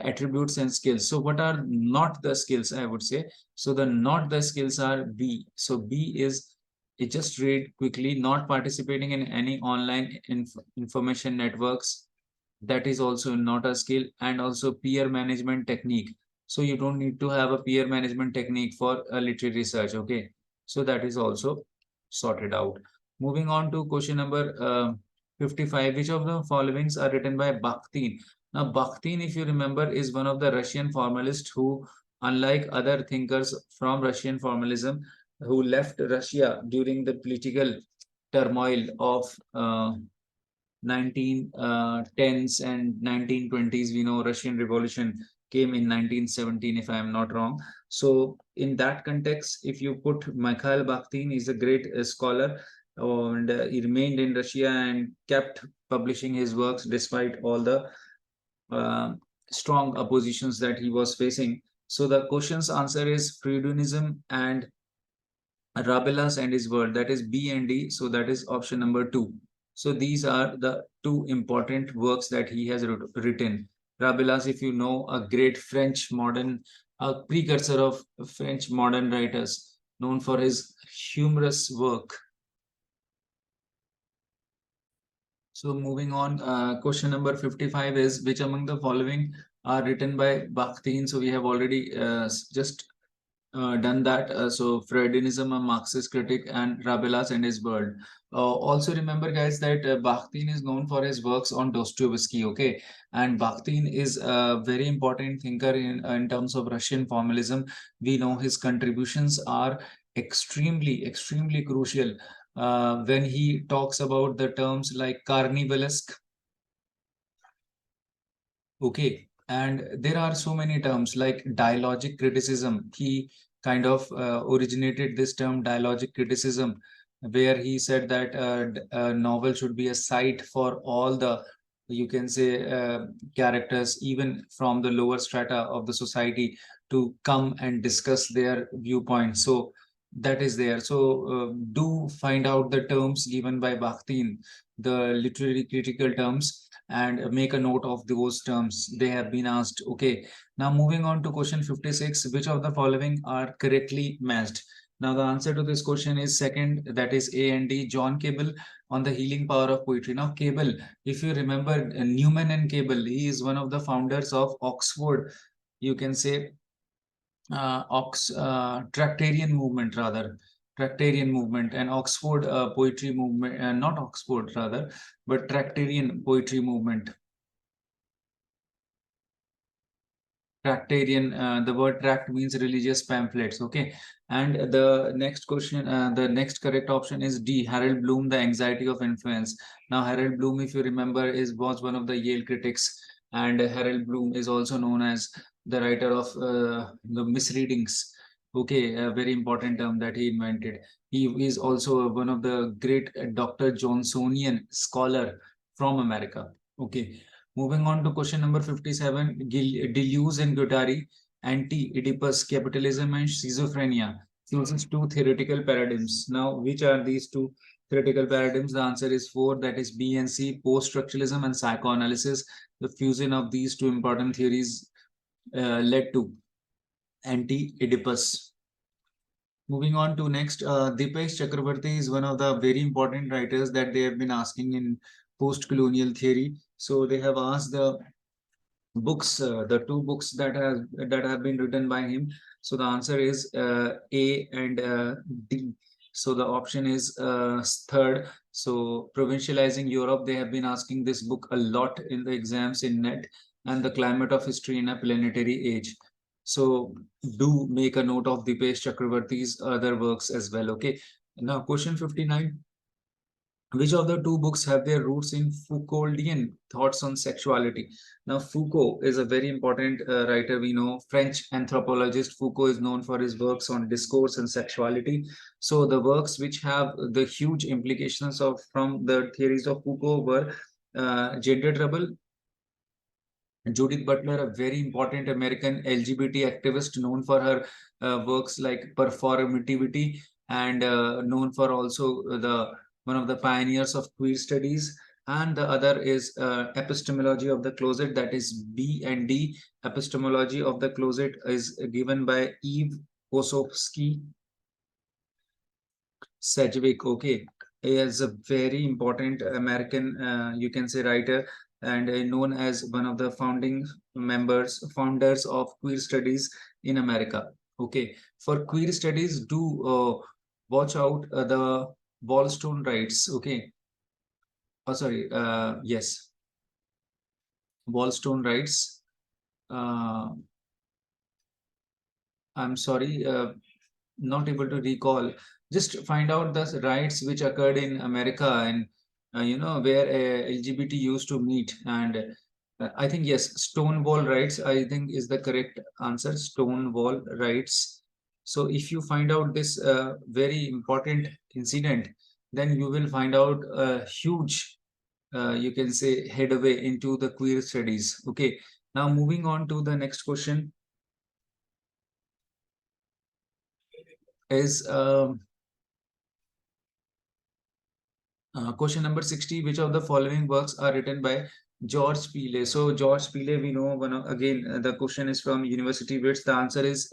attributes and skills. So what are not the skills, I would say? So the not the skills are B. So B is, it just read quickly, not participating in any online information networks. That is also not a skill. And also peer management technique. So you don't need to have a peer management technique for a literary research. Okay. So that is also sorted out. Moving on to question number 55. Which of the followings are written by Bakhtin? Now, Bakhtin, if you remember, is one of the Russian formalists who, unlike other thinkers from Russian formalism, who left Russia during the political turmoil of 1910s and 1920s. We know Russian Revolution came in 1917, if I am not wrong. So, in that context, if you put Mikhail Bakhtin, is a great scholar, and he remained in Russia and kept publishing his works despite all the uh, strong oppositions that he was facing. So the question's answer is Freudianism and Rabelais and his world. That is B and D. So that is option number two. So these are the two important works that he has written. Rabelais, if you know, a great French modern, a precursor of French modern writers, known for his humorous work. So moving on, question number 55 is, which among the following are written by Bakhtin? So we have already just done that. So Freudianism, a Marxist critic, and Rabelais and his world. Also remember, guys, that Bakhtin is known for his works on Dostoevsky. Okay, and Bakhtin is a very important thinker in terms of Russian formalism. We know his contributions are extremely crucial when he talks about the terms like carnivalesque. Okay, and there are so many terms like dialogic criticism. He kind of originated this term dialogic criticism, where he said that a novel should be a site for all the, you can say, characters, even from the lower strata of the society, to come and discuss their viewpoints. So that is there. So do find out the terms given by Bakhtin, the literary critical terms. and make a note of those terms. They have been asked. Okay. Now moving on to question 56, which of the following are correctly matched? Now the answer to this question is second, that is A and D. John Cable on the healing power of poetry. Now Cable, if you remember Newman and Cable, he is one of the founders of Oxford, you can say Tractarian movement rather. Tractarian movement and Oxford poetry movement, not Oxford rather, but Tractarian poetry movement. Tractarian, the word tract means religious pamphlets. Okay. And the next question, the next correct option is D, Harold Bloom, The Anxiety of Influence. Now, Harold Bloom, if you remember, was one of the Yale critics, and Harold Bloom is also known as the writer of the misreadings. Okay, a very important term that he invented. He is also one of the great Dr. Johnsonian scholar from America. Okay. Moving on to question number 57, Deleuze and Guattari, anti-Oedipus, capitalism and schizophrenia, uses two theoretical paradigms. Now, which are these two theoretical paradigms? The answer is 4, that is B and C, post-structuralism and psychoanalysis. The fusion of these two important theories led to anti-Oedipus. Moving on to next, Dipesh Chakrabarty is one of the very important writers that they have been asking in post-colonial theory. So they have asked the books, the two books that have been written by him. So the answer is A and D. So the option is third. So Provincializing Europe, they have been asking this book a lot in the exams in NET, and The Climate of History in a Planetary Age. So do make a note of Dipesh Chakrabarty's other works as well. Okay. Now question 59. Which of the two books have their roots in Foucauldian thoughts on sexuality? Now, Foucault is a very important writer. We know French anthropologist Foucault is known for his works on discourse and sexuality. So the works which have the huge implications of from the theories of Foucault were Gender Trouble, Judith Butler, a very important American LGBT activist known for her works like performativity, and known for also the one of the pioneers of queer studies. And the other is Epistemology of the Closet, that is B and D. Epistemology of the Closet is given by Eve Kosofsky Sedgwick. Okay, he is a very important American, you can say, writer, and known as one of the founders of queer studies in America. Okay, for queer studies, do watch out the Wallstone rights. Okay, oh sorry, yes, Wallstone rights. Uh, I'm sorry. Not able to recall. Just find out the riots which occurred in America, and where LGBT used to meet. And I think yes, Stonewall riots, I think, is the correct answer. Stonewall riots. So if you find out this very important incident, then you will find out a huge, you can say, headway into the queer studies. Okay. Now moving on to the next question is question number 60. Which of the following works are written by George Peele? So George Peele, we know again, the question is from University Wits. The answer is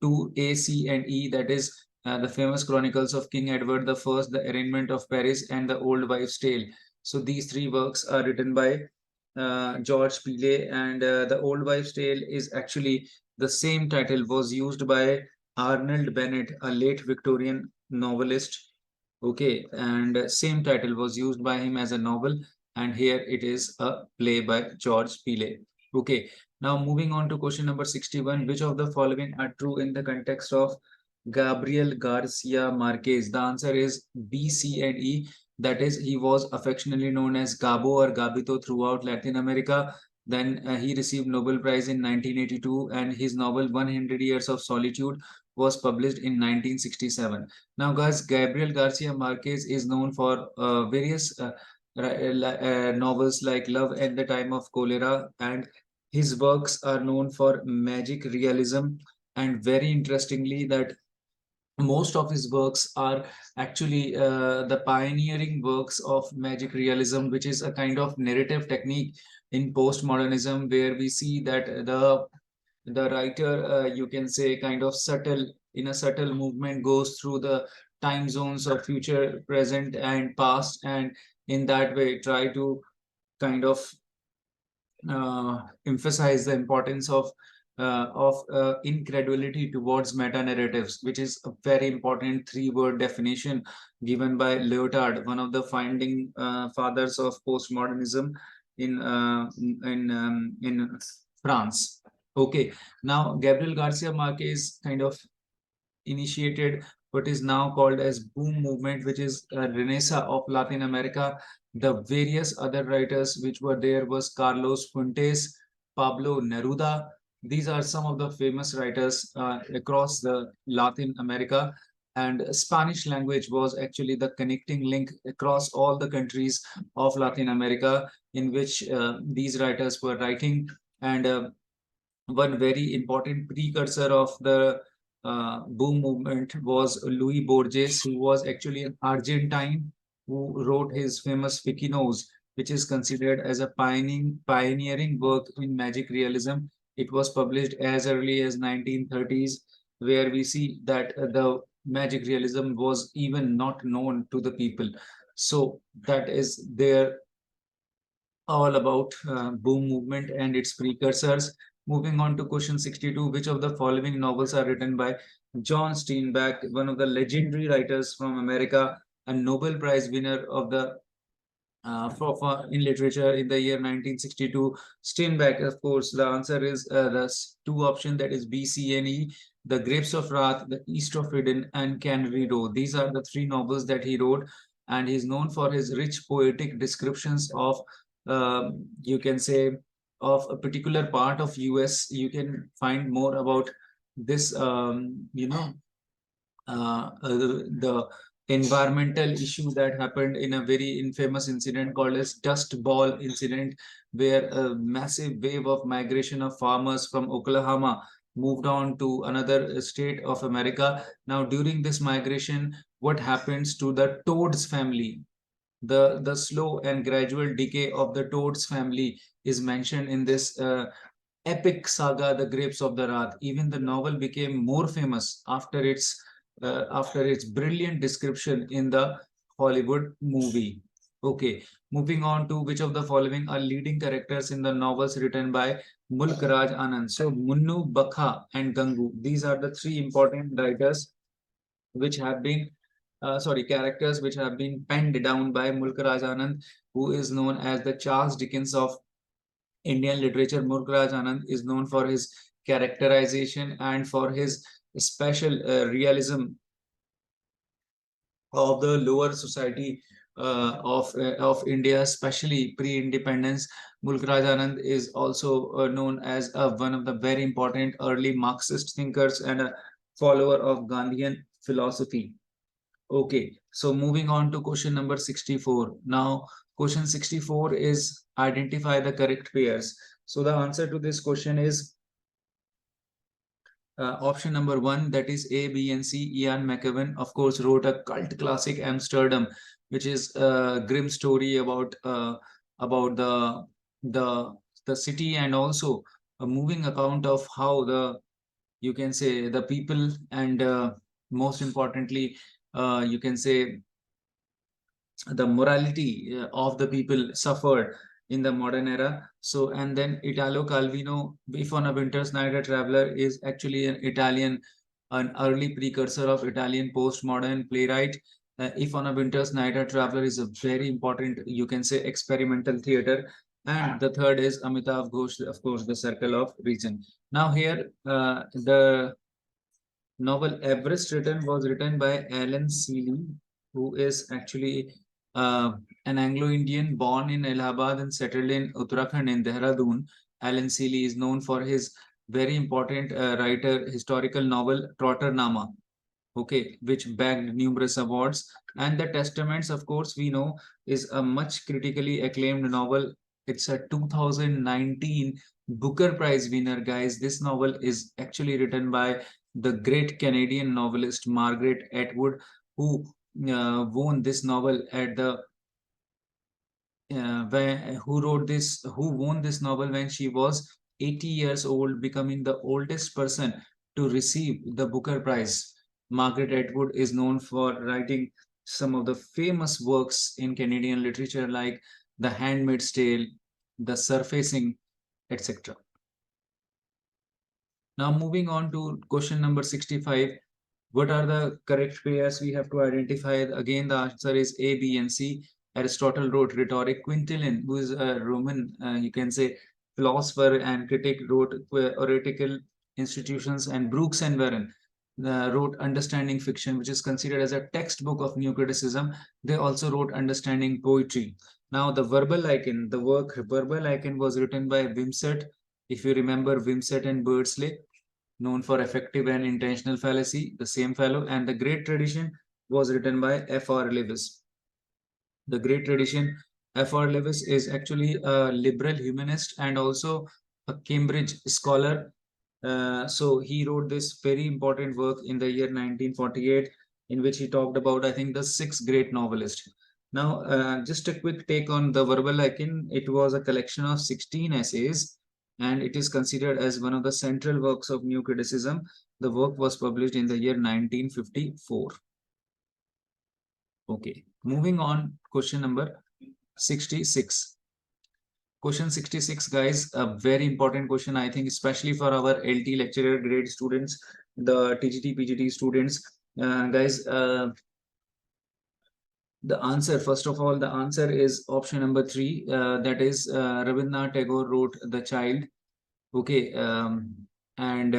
2A, C, and E. That is the famous Chronicles of King Edward the First, The Arraignment of Paris, and The Old Wives' Tale. So these three works are written by George Peele, and The Old Wives' Tale is actually the same title was used by Arnold Bennett, a late Victorian novelist. Okay, and same title was used by him as a novel, and here it is a play by George Peele. Okay, now moving on to question number 61. Which of the following are true in the context of Gabriel Garcia Marquez? The answer is B, C, and E. That is, he was affectionately known as Gabo or Gabito throughout Latin America. Then he received Nobel Prize in 1982, and his novel 100 Years of Solitude was published in 1967. Now, guys, Gabriel Garcia Marquez is known for various novels like Love and the Time of Cholera, and his works are known for magic realism. And very interestingly, that most of his works are actually the pioneering works of magic realism, which is a kind of narrative technique in postmodernism, where we see that the writer, you can say, kind of subtle in a subtle movement goes through the time zones of future, present, and past, and in that way try to kind of emphasize the importance of incredulity towards meta narratives, which is a very important three-word definition given by Lyotard, one of the founding fathers of postmodernism in France. Okay, now Gabriel Garcia Marquez kind of initiated what is now called as boom movement, which is a renaissance of Latin America. The various other writers which were there was Carlos Fuentes, Pablo Neruda. These are some of the famous writers across the Latin America. And Spanish language was actually the connecting link across all the countries of Latin America in which these writers were writing. And one very important precursor of the boom movement was Louis Borges, who was actually an Argentine who wrote his famous Fiquinos, which is considered as a pioneering work in magic realism. It was published as early as 1930s, where we see that the magic realism was even not known to the people. So that is their all about boom movement and its precursors. Moving on to question 62, which of the following novels are written by John Steinbeck, one of the legendary writers from America, a Nobel Prize winner of the for in literature in the year 1962. Steinbeck, of course, the answer is the two option, that is B, C, and E. The Grapes of Wrath, The East of Eden, and Cannery Row. These are the three novels that he wrote, and he's known for his rich poetic descriptions of, you can say, of a particular part of US. You can find more about this, the environmental issue that happened in a very infamous incident called as Dust Bowl incident, where a massive wave of migration of farmers from Oklahoma moved on to another state of America. Now, during this migration, what happens to the toads family? The slow and gradual decay of the toads family is mentioned in this epic saga, The Grapes of the Wrath. Even the novel became more famous after its brilliant description in the Hollywood movie. Okay, moving on to which of the following are leading characters in the novels written by Mulk Raj Anand. So Munnu, Bakha, and Gangu. These are the three important writers which have been characters which have been penned down by Mulk Raj Anand, who is known as the Charles Dickens of Indian literature. Mulk Raj Anand is known for his characterization and for his special realism of the lower society of India, especially pre-independence. Mulk Raj Anand is also known as one of the very important early Marxist thinkers and a follower of Gandhian philosophy. Okay, so moving on to question number 64. Now, question 64 is identify the correct pairs. So the answer to this question is option number one, that is A, B, and C. Ian McEwan, of course, wrote a cult classic Amsterdam, which is a grim story about the the city, and also a moving account of how the, you can say, the people, and most importantly, you can say, the morality of the people suffered in the modern era. So, and then Italo Calvino, If on a Winter's Night, a Traveler, is actually an early precursor of Italian postmodern playwright. If on a Winter's Night, a Traveler is a very important, you can say, experimental theater. And the third is Amitav Ghosh, of course, The Circle of Reason. Now here, the novel Everest Written was written by Alan Seeley, who is actually uh, an Anglo-Indian born in Allahabad and settled in Uttarakhand in Dehradun. Alan Seeley is known for his very important writer historical novel Trotter Nama, okay, which bagged numerous awards. And The Testaments, of course, we know, is a much critically acclaimed novel. It's a 2019 Booker Prize winner, guys. This novel is actually written by the great Canadian novelist Margaret Atwood, who won this novel at the who won this novel when she was 80 years old, becoming the oldest person to receive the Booker Prize. Margaret Atwood is known for writing some of the famous works in Canadian literature like The Handmaid's Tale, The Surfacing, etc. Now moving on to question number 65. What are the correct pairs we have to identify? Again, the answer is A, B, and C. Aristotle wrote rhetoric. Quintilian, who is a Roman, you can say, philosopher and critic, wrote Oratical Institutions, and Brooks and Warren wrote Understanding Fiction, which is considered as a textbook of new criticism. They also wrote Understanding Poetry. Now, the verbal icon, the work Verbal Icon was written by Wimsatt. If you remember Wimsatt and Beardsley, known for effective and intentional fallacy, the same fellow, and the Great Tradition was written by F.R. Lewis. The Great Tradition, F.R. Lewis is actually a liberal humanist and also a Cambridge scholar. So he wrote this very important work in the year 1948, in which he talked about, I think, the 6 great novelists. Now, just a quick take on the Verbal Icon. It was a collection of 16 essays, and it is considered as one of the central works of new criticism. The work was published in the year 1954. Okay, moving on, question number 66. Question 66, guys, a very important question, I think, especially for our LT lecturer grade students, the TGT, PGT students. Guys, the answer, first of all, the answer is option number 3. That is, Rabindranath Tagore wrote The Child. Okay, and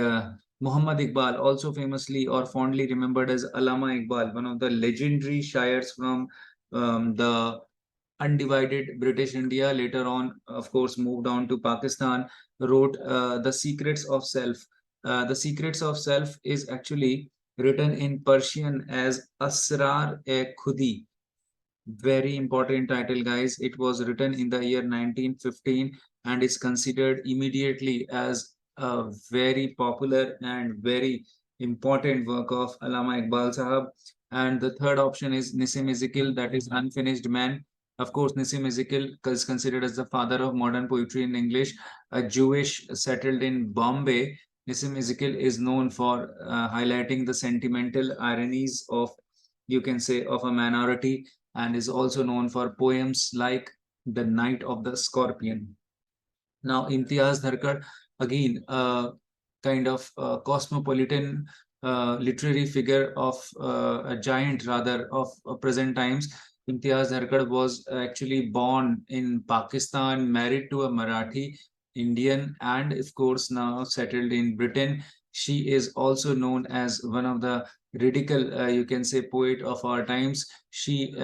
Muhammad Iqbal, also famously or fondly remembered as Allama Iqbal, one of the legendary shaires from the undivided British India, later on, of course, moved on to Pakistan, wrote The Secrets of Self. The Secrets of Self is actually written in Persian as Asrar-e-Khudi. Very important title, guys. It was written in the year 1915 and is considered immediately as a very popular and very important work of Allama Iqbal Sahab. And the third option is Nissim Ezekiel, that is Unfinished Man. Of course, Nissim Ezekiel is considered as the father of modern poetry in English. A Jewish settled in Bombay, Nissim Ezekiel is known for highlighting the sentimental ironies of, you can say, of a minority, and is also known for poems like The Night of the Scorpion. Now, Imtiaz Dharkar, again, kind of cosmopolitan literary figure of a giant, rather, of present times. Imtiaz Dharkar was actually born in Pakistan, married to a Marathi Indian, and of course now settled in Britain. She is also known as one of the radical, you can say, poet of our times. She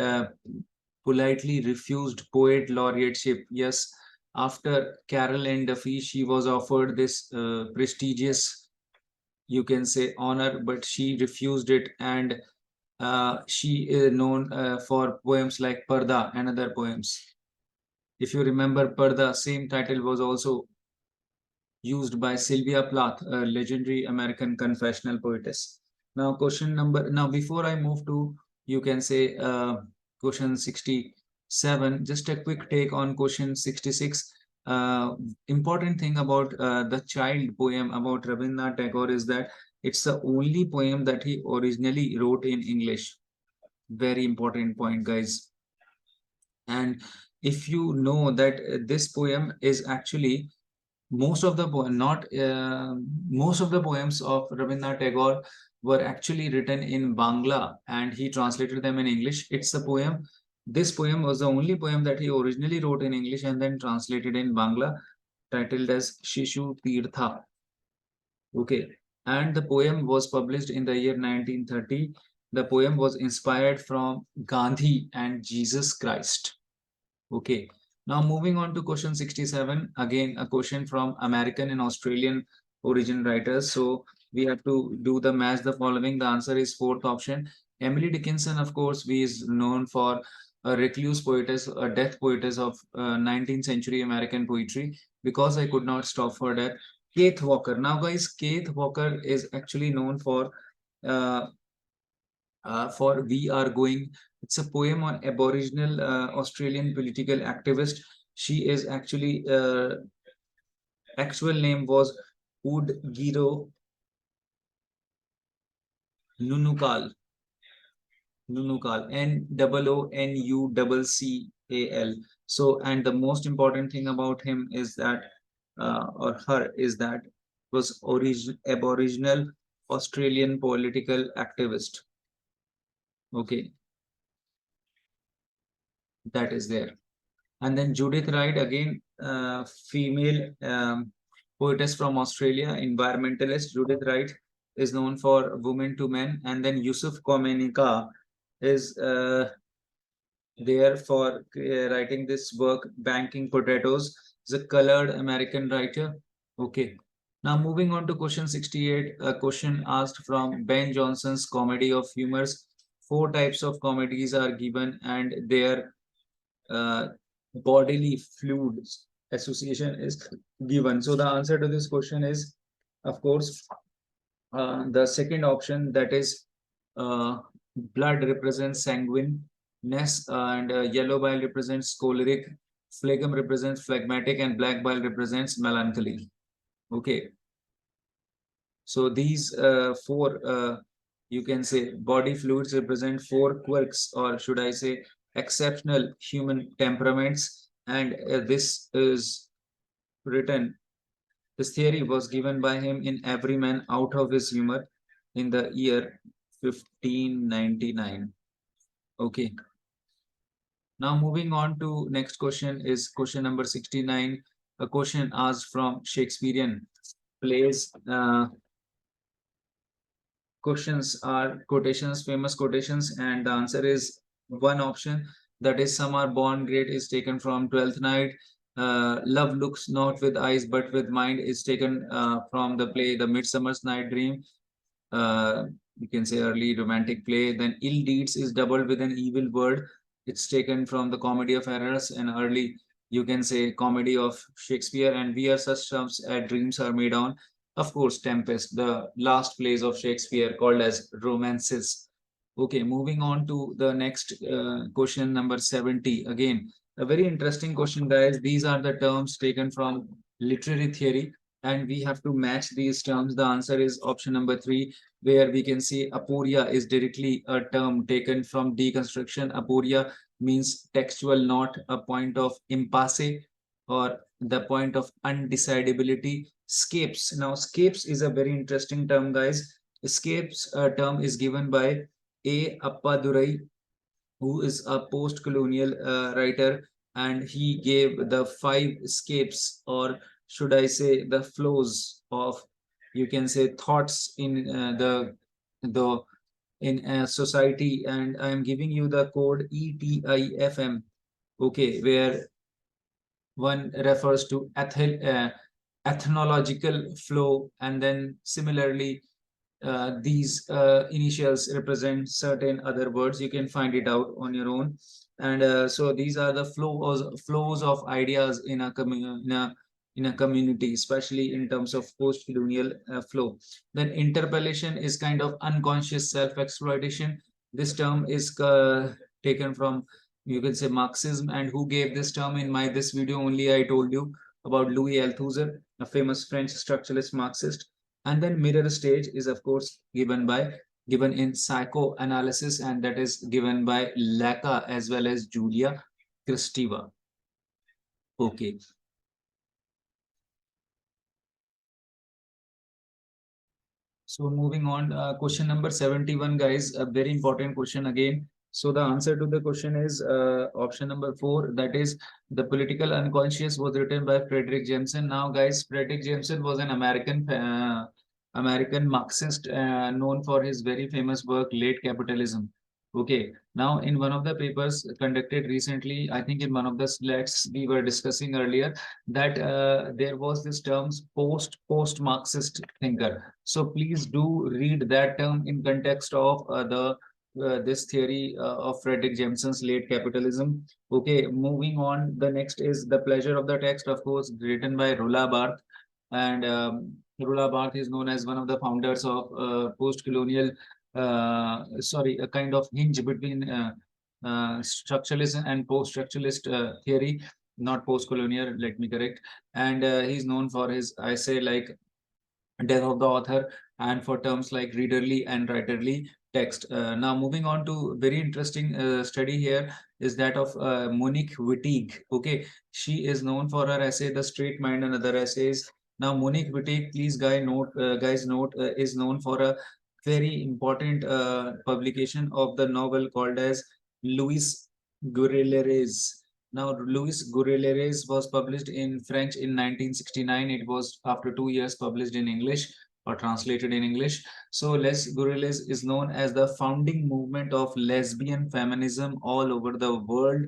politely refused poet laureateship. Yes, after Carol Ann Duffy, she was offered this prestigious, you can say, honor, but she refused it, and she is known for poems like Parda and other poems. If you remember, Parda, same title was also used by Sylvia Plath, a legendary American confessional poetess. Now, before I move to, you can say, question 67, just a quick take on question 66. Important thing about the child poem about Rabindranath Tagore is that it's the only poem that he originally wrote in English. Very important point, guys. And if you know that this poem is actually most of the most of the poems of Rabindranath Tagore were actually written in Bangla, and he translated them in English. It's a poem. This poem was the only poem that he originally wrote in English and then translated in Bangla, titled as Shishu Tirtha. Okay, and the poem was published in the year 1930. The poem was inspired from Gandhi and Jesus Christ. Okay, now moving on to question 67. Again, a question from American and Australian origin writers. So we have to do the match the following. The answer is fourth option. Emily Dickinson, of course, we is known for a recluse poetess, a death poetess of 19th century American poetry. Because I could not stop for that, Keith Walker. Now, guys, Keith Walker is actually known uh, for "We Are Going." It's a poem on Aboriginal Australian political activist. She is actually actual name was Udgiro Nunukal. Nunukal. Nonoucal. So, and the most important thing about him is that, or her, is that was Aboriginal Australian political activist. Okay, that is there. And then Judith Wright, again, female poetess from Australia, environmentalist. Judith Wright is known for Women to Men. And then Yusuf Komenika is there for writing this work, Banking Potatoes. Is a colored American writer. Okay. Now moving on to question 68, a question asked from Ben Johnson's Comedy of Humors. Four types of comedies are given and their uh, bodily fluids association is given. So the answer to this question is, of course, the second option, that is uh, blood represents sanguineness, and yellow bile represents choleric, phlegm represents phlegmatic, and black bile represents melancholy. Okay, so these four, you can say, body fluids represent four quirks, or should I say, exceptional human temperaments. And this is written, this theory was given by him in Every Man Out of His Humor in the year 1599. Okay. Now moving on to next question is question number 69, a question asked from Shakespearean plays. Questions are quotations, famous quotations, and the answer is one option, that is, some are born great, is taken from Twelfth Night. Love looks not with eyes but with mind is taken from the play The Midsummer's Night Dream. uh, you can say early romantic play. Then ill deeds is doubled with an evil word. It's taken from the Comedy of Errors, an early, you can say, comedy of Shakespeare. And we are such terms as dreams are made on. Of course, Tempest, the last plays of Shakespeare called as romances. Okay, moving on to the next question number 70. Again, a very interesting question, guys. These are the terms taken from literary theory, and we have to match these terms. The answer is option number 3, where we can see aporia is directly a term taken from deconstruction. Aporia means textual, not a point of impasse or the point of undecidability. Scapes. Now, scapes is a very interesting term, guys. Scapes term is given by A. Appadurai, who is a post-colonial writer, and he gave the 5 scapes, or should I say, the flows of, you can say, thoughts in the in society. And I am giving you the code ETIFM. Okay, where one refers to ethnological flow, and then similarly these initials represent certain other words. You can find it out on your own. And so these are the flows of ideas in a community, especially in terms of post-colonial flow. Then interpellation is kind of unconscious self-exploitation. This term is taken from, you can say, Marxism. And who gave this term? In my this video only I told you about Louis Althusser, a famous French structuralist Marxist. And then mirror stage is, of course, given in psychoanalysis, and that is given by Lacan as well as Julia Kristeva. Okay. So moving on, question number 71, guys, a very important question again. So the answer to the question is option number 4, that is, The Political Unconscious was written by Frederick Jameson. Now, guys, Frederick Jameson was an American Marxist, known for his very famous work, Late Capitalism. Okay. Now, in one of the papers conducted recently, I think in one of the slides we were discussing earlier, that there was this term post Marxist thinker. So please do read that term in context of the this theory of Frederick Jameson's Late Capitalism. Okay, moving on. The next is The Pleasure of the Text, of course, written by Roland Barthes. And Rula Barth is known as one of the founders of post-colonial, sorry, a kind of hinge between structuralist and post-structuralist theory, not post-colonial, let me correct. And he's known for his, I say, like death of the author, and for terms like readerly and writerly text. Now, moving on to very interesting study here is that of Monique Wittig. Okay, she is known for her essay "The Straight Mind" and other essays. Now, Monique Wittig, please guys note, is known for a very important publication of the novel called as Louis Gourelleres. Now, Louis Gourelleres was published in French in 1969. It was after 2 years published in English or translated in English. So, Les Gourelles is known as the founding movement of lesbian feminism all over the world.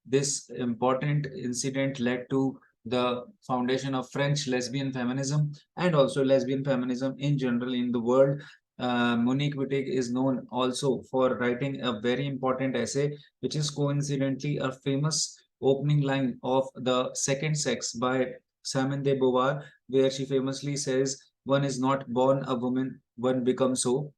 This important incident led to the foundation of French lesbian feminism and also lesbian feminism in general in the world. Monique Wittig is known also for writing a very important essay, which is coincidentally a famous opening line of The Second Sex by Simone de Beauvoir, where she famously says, "One is not born a woman, one becomes so."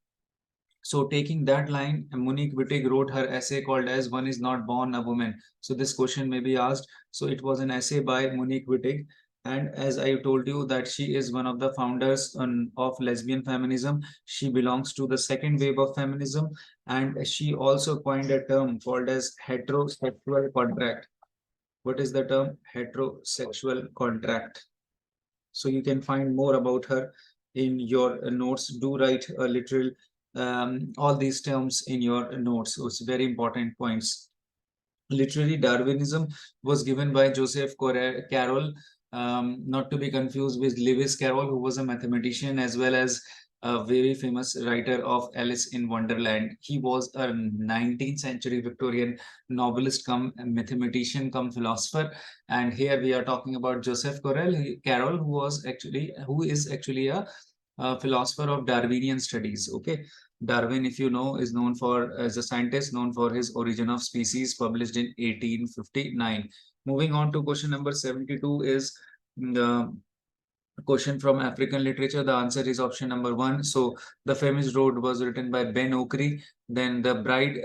So, taking that line, Monique Wittig wrote her essay called as "One is Not Born a Woman." So, this question may be asked. So, it was an essay by Monique Wittig. And as I told you that she is one of the founders of lesbian feminism. She belongs to the second wave of feminism. And she also coined a term called as heterosexual contract. What is the term? Heterosexual contract. So you can find more about her in your notes. Do write a literal all these terms in your notes. So it's very important points. Literary Darwinism was given by Joseph Carroll, not to be confused with Lewis Carroll, who was a mathematician as well as a very famous writer of Alice in Wonderland. He was a 19th century Victorian novelist come mathematician come philosopher. And here we are talking about Joseph Carroll, who is actually a philosopher of Darwinian studies. Okay, Darwin, if you know, is known for as a scientist known for his Origin of Species, published in 1859. Moving on to question number 72 is the question from African literature. The answer is option number one. So, The Famous Road was written by Ben Okri. Then The Bride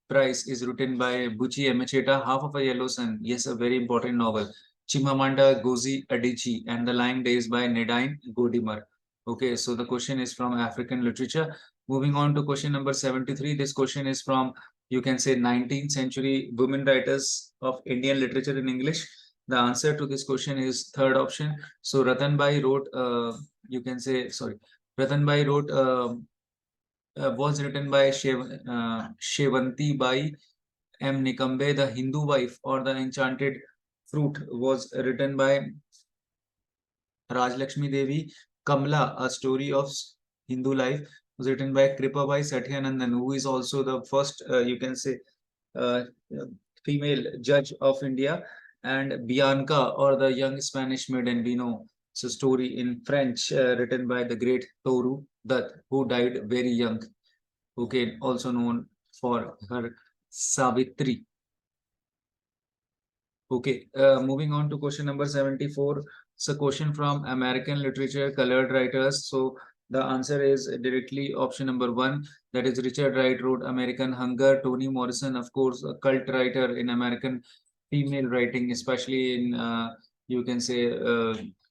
Price is written by Buchi Emecheta. Half of a Yellow Sun. Yes, a very important novel. Chimamanda Ngozi Adichie and The Lying Days by Nadine Gordimer. Okay, so the question is from African literature. Moving on to question number 73. This question is from, you can say, 19th century women writers of Indian literature in English. The answer to this question is third option. So Ratanbai wrote, you can say, sorry, Ratanbai wrote, was written by Shevanti Bai. M. Nikambe, The Hindu Wife or The Enchanted Fruit was written by Rajlakshmi Devi. Kamla, A Story of Hindu Life, was written by Kripabai Sathyanandan, who is also the first, you can say, uh, female judge of India. And Bianca, or The Young Spanish Maiden, we know it's a story in French written by the great Toru Dutt, who died very young. Okay, also known for her Savitri. Okay, moving on to question number 74. It's a question from American literature, colored writers. So the answer is directly option number one. That is Richard Wright wrote American Hunger. Toni Morrison, of course, a cult writer in American female writing, especially in, you can say,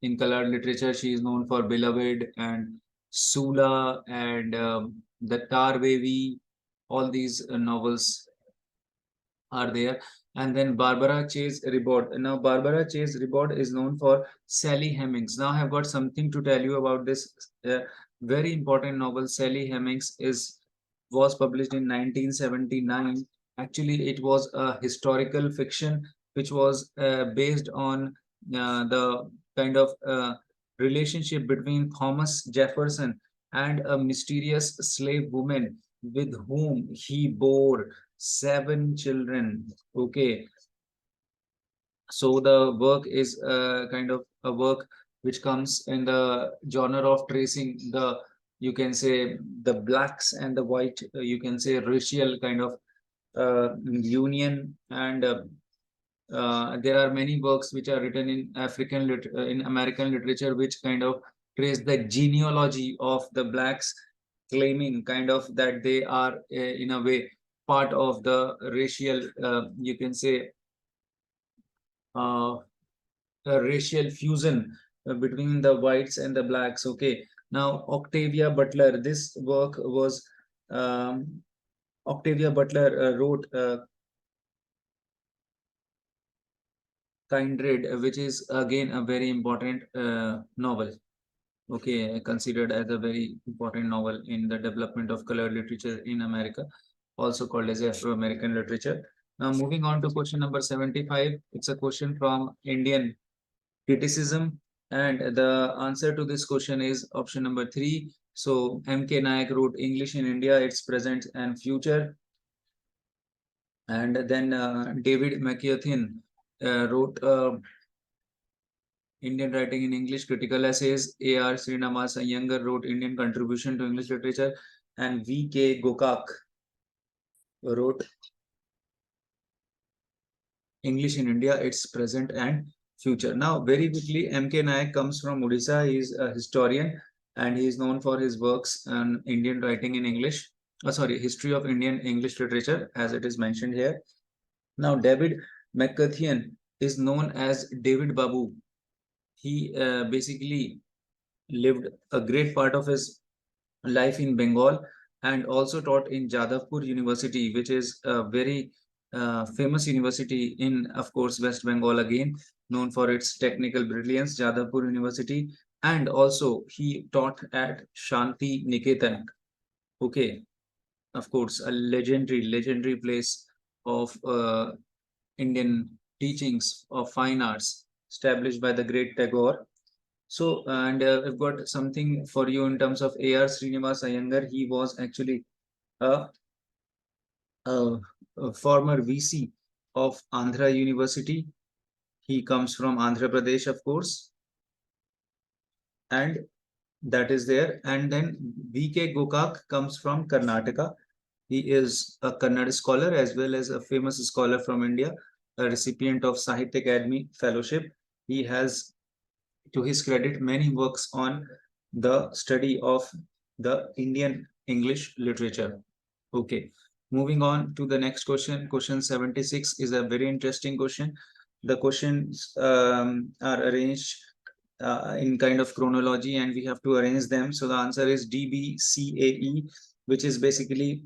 in colored literature. She is known for Beloved and Sula and The Tar Baby. All these novels are there. And then Barbara Chase Ribot. Now, Barbara Chase Ribot is known for Sally Hemings. Now, I have got something to tell you about this very important novel. Sally Hemings was published in 1979. Actually, it was a historical fiction which was based on the kind of relationship between Thomas Jefferson and a mysterious slave woman with whom he bore 7 children. Okay, so the work is kind of a work which comes in the genre of tracing the, you can say, the blacks and the white, you can say, racial kind of union and there are many works which are written in in American literature, which kind of trace the genealogy of the blacks, claiming kind of that they are in a way part of the racial, you can say, uh, a racial fusion between the whites and the blacks. Okay, now Octavia Butler, this work was um, Octavia Butler wrote Kindred, which is again a very important novel. Okay, considered as a very important novel in the development of colored literature in America, also called as Afro-American literature. Now, moving on to question number 75, it's a question from Indian criticism, and the answer to this question is option number 3. So, M.K. Nayak wrote English in India, its present and future, and then David McCutcheon wrote Indian writing in English, critical essays. A.R. Srinivas Iyengar wrote Indian contribution to English literature, and V.K. Gokak wrote English in India, its present and future. Now, very quickly, M.K. Nayak comes from Odisha. He is a historian and he is known for his works on Indian writing in English. Sorry, history of Indian English literature, as it is mentioned here. Now, David McCutcheon is known as David Babu. He basically lived a great part of his life in Bengal and also taught in Jadavpur University, which is a very famous university in, of course, West Bengal again, known for its technical brilliance, Jadavpur University. And also he taught at Shanti Niketan. Okay, of course, a legendary place of Indian teachings of fine arts established by the great Tagore. So, and I've got something for you in terms of A.R. Srinivas Iyengar. He was actually a, a, a former VC of Andhra University. He comes from Andhra Pradesh, of course, and that is there. And then V.K. Gokak comes from Karnataka. He is a Kannada scholar as well as a famous scholar from India, a recipient of Sahitya Academy Fellowship. He has, to his credit, many works on the study of the Indian English literature. Okay, moving on to the next question. Question 76 is a very interesting question. The questions are arranged in kind of chronology and we have to arrange them. So the answer is DBCAE, which is basically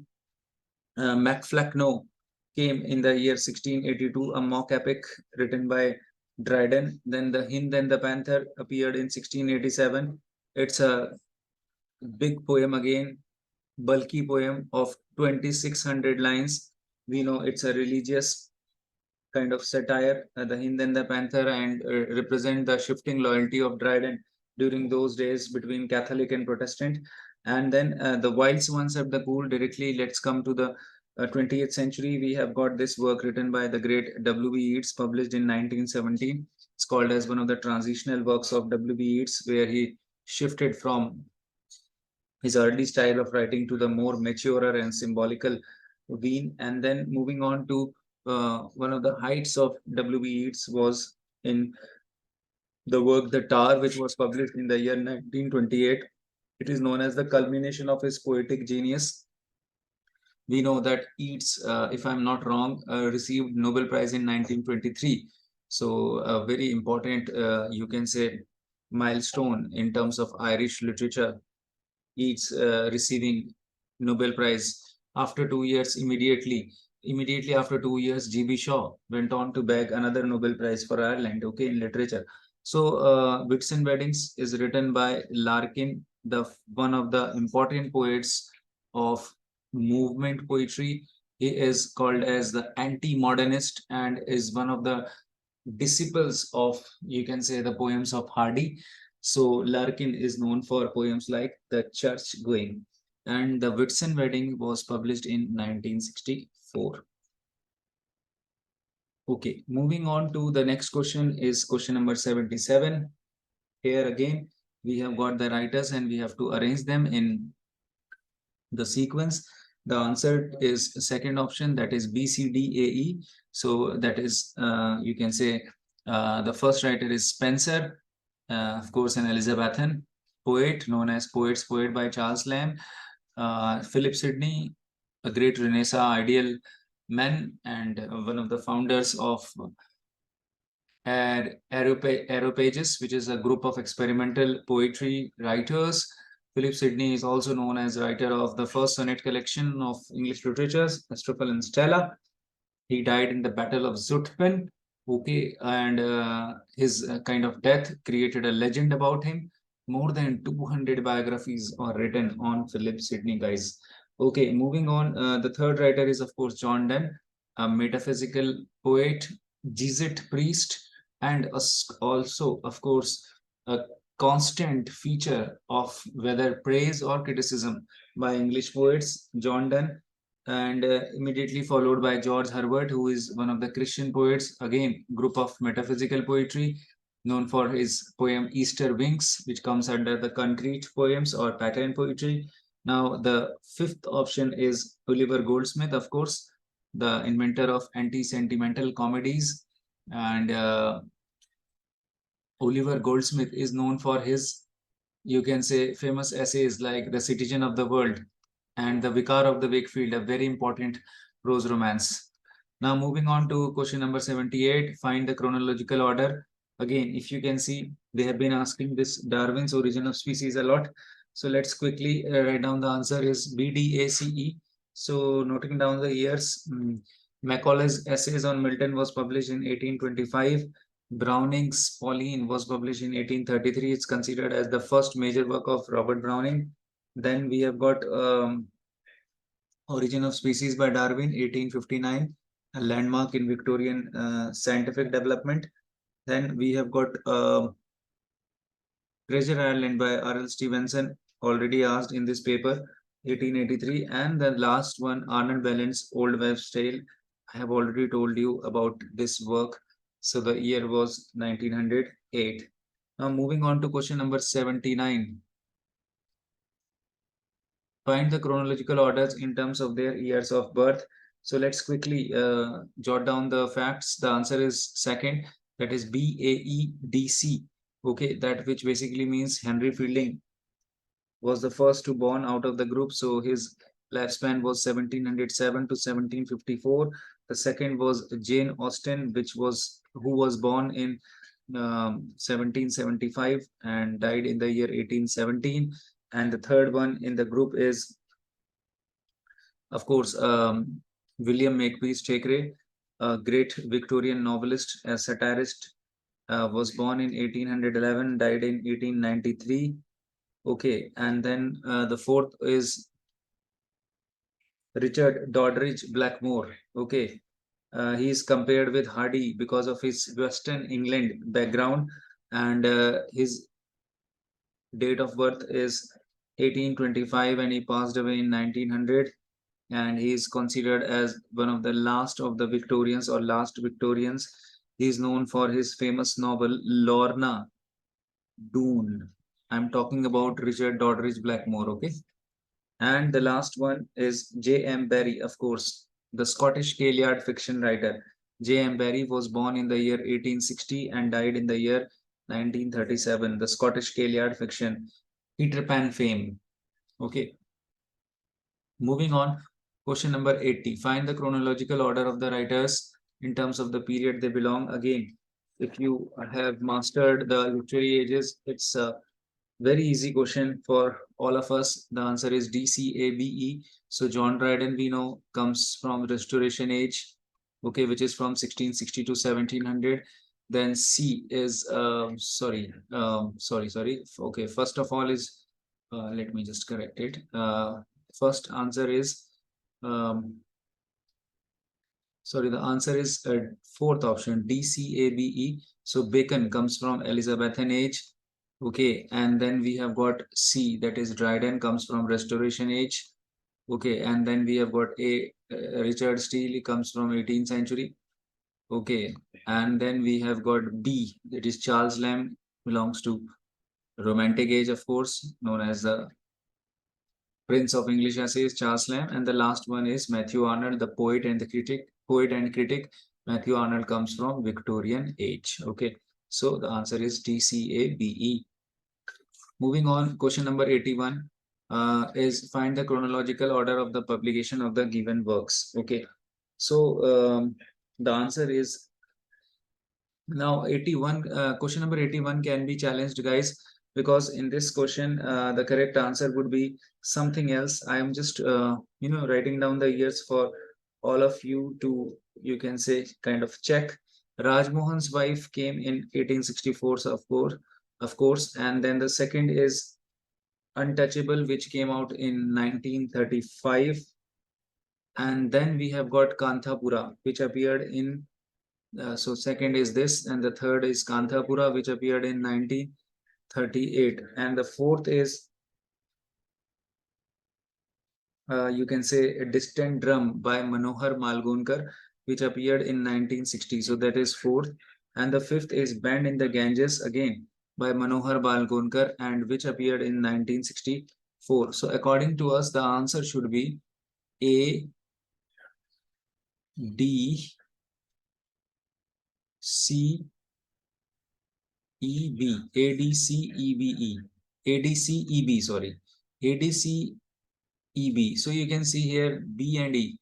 Macflachno came in the year 1682, a mock epic written by Dryden. Then the Hind and the Panther appeared in 1687. It's a big poem again, bulky poem of 2600 lines. We know it's a religious kind of satire, the Hind and the Panther, and represent the shifting loyalty of Dryden during those days between Catholic and Protestant. And then the Wild Swans of the Cool, directly, let's come to the 20th century. We have got this work written by the great W.B. Yeats, published in 1917. It's called as one of the transitional works of W.B. Yeats, where he shifted from his early style of writing to the more maturer and symbolical vein. And then moving on to one of the heights of W.B. Yeats was in the work The Tar, which was published in the year 1928. It is known as the culmination of his poetic genius. We know that Yeats, if I'm not wrong, received Nobel Prize in 1923. So a very important, you can say, milestone in terms of Irish literature. Yeats receiving Nobel Prize after 2 years. Immediately after 2 years, G.B. Shaw went on to bag another Nobel Prize for Ireland, okay, in literature. So Wits and Weddings is written by Larkin, the one of the important poets of movement poetry. He is called as the anti-modernist and is one of the disciples of, you can say, the poems of Hardy. So Larkin is known for poems like The Church Going, and The Whitsun Wedding was published in 1964. Okay, moving on to the next question is question number 77. Here again, we have got the writers and we have to arrange them in the sequence. The answer is second option, that is B, C, D, A, E. So that is, you can say, the first writer is Spenser, of course, an Elizabethan poet known as Poet's Poet by Charles Lamb. Philip Sidney, a great Renaissance ideal man and one of the founders of Aeropages, which is a group of experimental poetry writers. Philip Sidney is also known as writer of the first sonnet collection of English literatures, Astrophel and Stella. He died in the Battle of Zutphen. Okay, and his kind of death created a legend about him. More than 200 biographies are written on Philip Sidney, guys. Okay, moving on. The third writer is, of course, John Donne, a metaphysical poet, Jesuit priest, and also, of course, a constant feature of whether praise or criticism by English poets. John Donne, and immediately followed by George Herbert, who is one of the Christian poets, again, group of metaphysical poetry, known for his poem Easter Wings, which comes under the concrete poems or pattern poetry. Now, the fifth option is Oliver Goldsmith, of course, the inventor of anti-sentimental comedies. And Oliver Goldsmith is known for his, you can say, famous essays like The Citizen of the World and The Vicar of the Wakefield, a very important prose romance. Now, moving on to question number 78, find the chronological order. Again, if you can see, they have been asking this Darwin's Origin of Species a lot. So let's quickly write down the answer is BDACE. So noting down the years, Macaulay's Essays on Milton was published in 1825. Browning's Pauline was published in 1833. It's considered as the first major work of Robert Browning. Then we have got Origin of Species by Darwin, 1859, a landmark in Victorian scientific development. Then we have got Treasure Island by R.L. Stevenson, already asked in this paper, 1883. And the last one, Arnold Bellen's Old Wives' Tale. I have already told you about this work. So the year was 1908. Now moving on to question number 79. Find the chronological orders in terms of their years of birth. So let's quickly jot down the facts. The answer is second, that is BAEDC. Okay, that which basically means Henry Fielding was the first to born out of the group. So his lifespan was 1707 to 1754. The second was Jane Austen, who was born in 1775 and died in the year 1817. And the third one in the group is, of course, William Makepeace Thackeray, a great Victorian novelist, a satirist, was born in 1811, died in 1893. Okay, and then the fourth is Richard Doddridge Blackmore. Okay, he is compared with Hardy because of his Western England background, and his date of birth is 1825 and he passed away in 1900, and he is considered as one of the last of the Victorians or last Victorians. He is known for his famous novel Lorna Doone. I'm talking about Richard Doddridge Blackmore, okay? And the last one is J.M. Barrie, of course, the Scottish Gaeliard fiction writer. J.M. Barrie was born in the year 1860 and died in the year 1937. The Scottish Gaeliard fiction, Peter Pan fame. Okay. Moving on, question number 80. Find the chronological order of the writers in terms of the period they belong. Again, if you have mastered the literary ages, it's a very easy question for all of us. The answer is DCABE. So John Dryden, we know, comes from Restoration Age, okay, which is from 1660 to 1700. Then C is, sorry. Okay, first of all is, let me just correct it. First answer is, sorry, the answer is fourth option, DCABE. So Bacon comes from Elizabethan Age. Okay, and then we have got C, that is Dryden comes from Restoration Age. Okay, and then we have got A, Richard Steele comes from 18th century. Okay, and then we have got B, that is Charles Lamb, belongs to Romantic Age, of course, known as the Prince of English Essays, Charles Lamb, and the last one is Matthew Arnold, the poet and the critic. Poet and critic. Matthew Arnold comes from Victorian age. Okay, so the answer is DCABE. Moving on, question number 81 is find the chronological order of the publication of the given works. Okay, so the answer is now 81. Question number 81 can be challenged, guys, because in this question, the correct answer would be something else. I am just, writing down the years for all of you to, you can say, kind of check. Rajmohan's wife came in 1864, so of course, and then the second is Untouchable, which came out in 1935, and then we have got Kanthapura, which appeared in so second is this, and the third is Kanthapura, which appeared in 1938, and the fourth is you can say a Distant Drum by Manohar Malgonkar, which appeared in 1960. So that is fourth, and the fifth is Band in the Ganges again by Manohar Malgonkar, and which appeared in 1964. So according to us, the answer should be A, D, C, E, B, A, D, C, E, B, E, A, D, C, E, B, sorry, A, D, C, E, B. So you can see here B and E.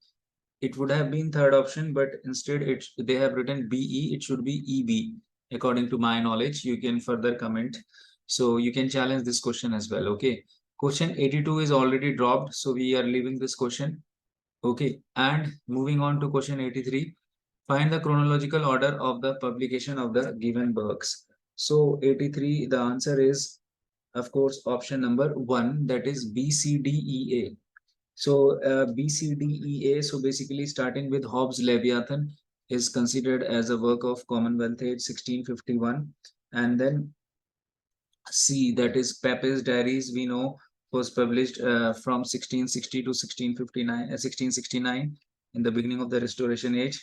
It would have been third option, but instead they have written BE. It should be EB. According to my knowledge, you can further comment. So you can challenge this question as well. Okay. Question 82 is already dropped. So we are leaving this question. Okay. And moving on to question 83. Find the chronological order of the publication of the given works. So 83, the answer is, of course, option number 1, that is BCDEA. So BCDEA, so basically starting with Hobbes' Leviathan is considered as a work of Commonwealth Age 1651. And then C, that is Pape's Diaries, we know was published from 1660 to 1669 in the beginning of the Restoration Age.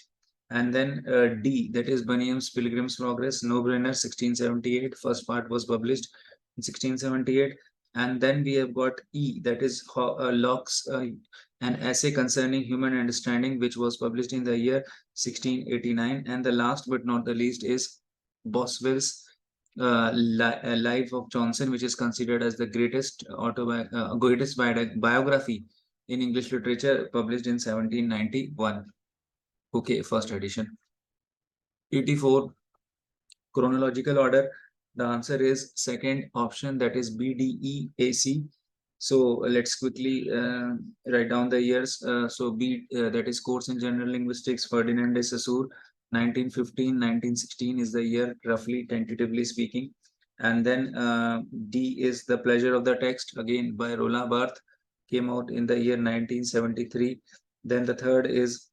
And then D, that is Bunyan's Pilgrim's Progress, no brainer, 1678. First part was published in 1678. And then we have got E, that is Locke's an essay concerning human understanding, which was published in the year 1689. And the last but not the least is Boswell's Life of Johnson, which is considered as the greatest biography in English literature, published in 1791. Okay, first edition. 84, chronological order. The answer is second option, that is BDEAC. So let's quickly write down the years. So B, that is Course in General Linguistics, Ferdinand de Saussure, 1915, 1916 is the year, roughly, tentatively speaking. And then D is The Pleasure of the Text, again by Roland Barthes, came out in the year 1973. Then the third is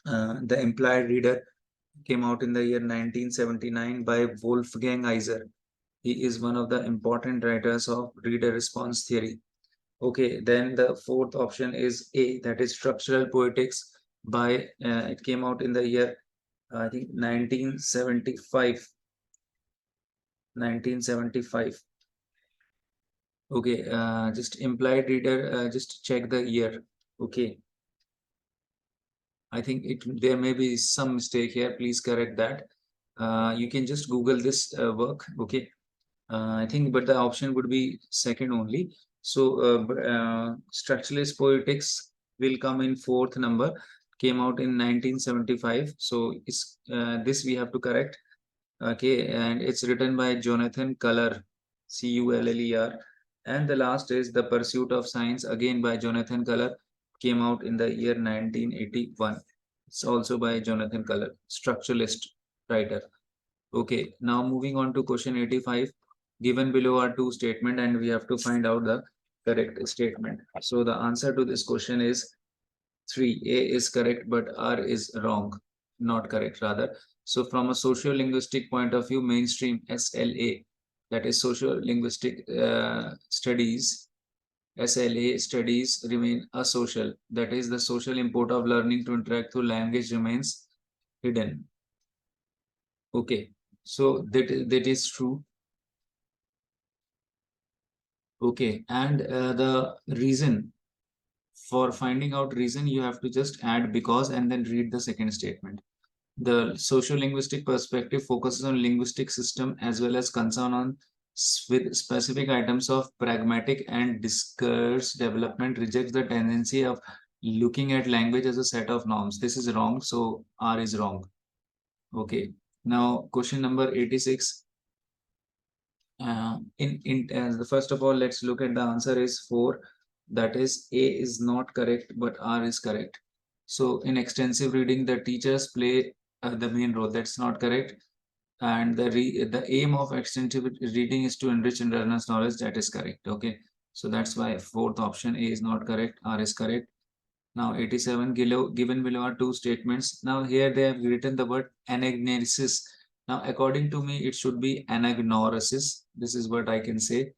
The Implied Reader, came out in the year 1979 by Wolfgang Iser. He is one of the important writers of reader response theory. Okay, then the fourth option is A, that is Structural Poetics by, it came out in the year, I think 1975. 1975. Okay, just Implied Reader, just check the year. Okay. I think there may be some mistake here. Please correct that. You can just Google this work. Okay. I think, but the option would be second only. So Structuralist Poetics will come in fourth number. Came out in 1975. So it's this we have to correct. Okay, and it's written by Jonathan Culler, Culler. And the last is The Pursuit of Science, again by Jonathan Culler, came out in the year 1981. It's also by Jonathan Culler, structuralist writer. Okay, now moving on to question 85. Given below are two statements and we have to find out the correct statement. So the answer to this question is 3. A is correct, but R is wrong, not correct rather. So from a socio-linguistic point of view, mainstream SLA, that is socio-linguistic studies, SLA studies remain asocial. That is, the social import of learning to interact through language remains hidden. Okay, so that is true. Okay, and the reason, for finding out reason, you have to just add because and then read the second statement. The socio-linguistic perspective focuses on linguistic system as well as concern on with specific items of pragmatic and discourse development, rejects the tendency of looking at language as a set of norms. This is wrong, so R is wrong. Okay. Now, question number 86. The first of all, let's look at the answer is 4. That is, A is not correct, but R is correct. So in extensive reading, the teachers play the main role. That's not correct. And the aim of extensive reading is to enrich and learner's knowledge. That is correct. Okay. So that's why fourth option A is not correct. R is correct. Now 87, given below are two statements. Now here they have written the word anagnosis. Now according to me, it should be anagnorisis. This is what I can say,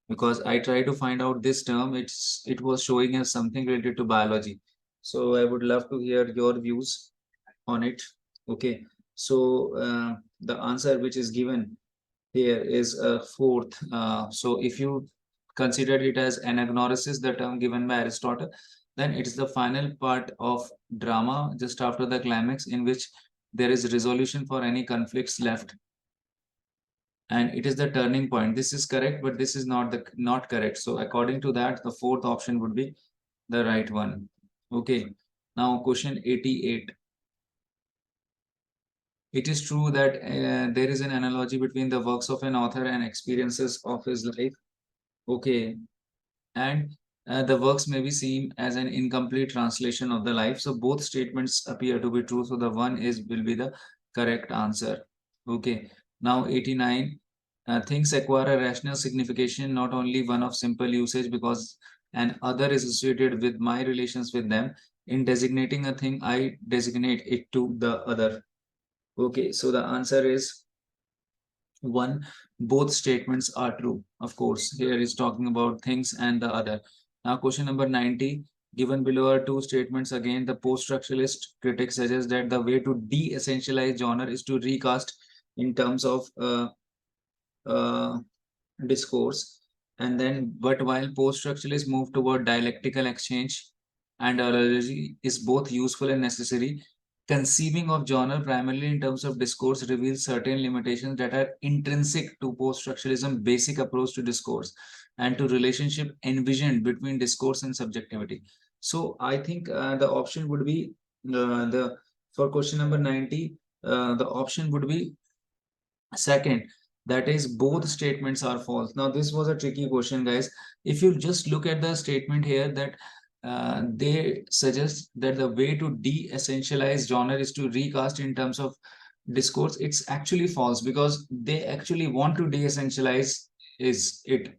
because I try to find out this term. It was showing as something related to biology. So I would love to hear your views on it. Okay. So the answer which is given here is fourth. So if you consider it as anagnorisis, the term given by Aristotle, then it is the final part of drama just after the climax, in which there is resolution for any conflicts left, and it is the turning point. This is correct, but this is not correct. So according to that, the fourth option would be the right one. Okay. Now question 88. It is true that there is an analogy between the works of an author and experiences of his life. Okay. And the works may be seen as an incomplete translation of the life. So both statements appear to be true. So the one is will be the correct answer. Okay. Now 89. Things acquire a rational signification, not only one of simple usage, because an other is associated with my relations with them. In designating a thing, I designate it to the other. Okay, so the answer is 1. Both statements are true. Of course, here is talking about things and the other. Now, question number 90. Given below are two statements. Again, the post-structuralist critic suggests that the way to de-essentialize genre is to recast in terms of uh, discourse. And then, but while post-structuralists move toward dialectical exchange and analogy is both useful and necessary, conceiving of genre primarily in terms of discourse reveals certain limitations that are intrinsic to post-structuralism basic approach to discourse and to relationship envisioned between discourse and subjectivity. So I think the option would be the for question number 90, the option would be second, that is both statements are false. Now this was a tricky question, guys. If you just look at the statement here, that they suggest that the way to de-essentialize genre is to recast in terms of discourse. It's actually false, because they actually want to de-essentialize is it,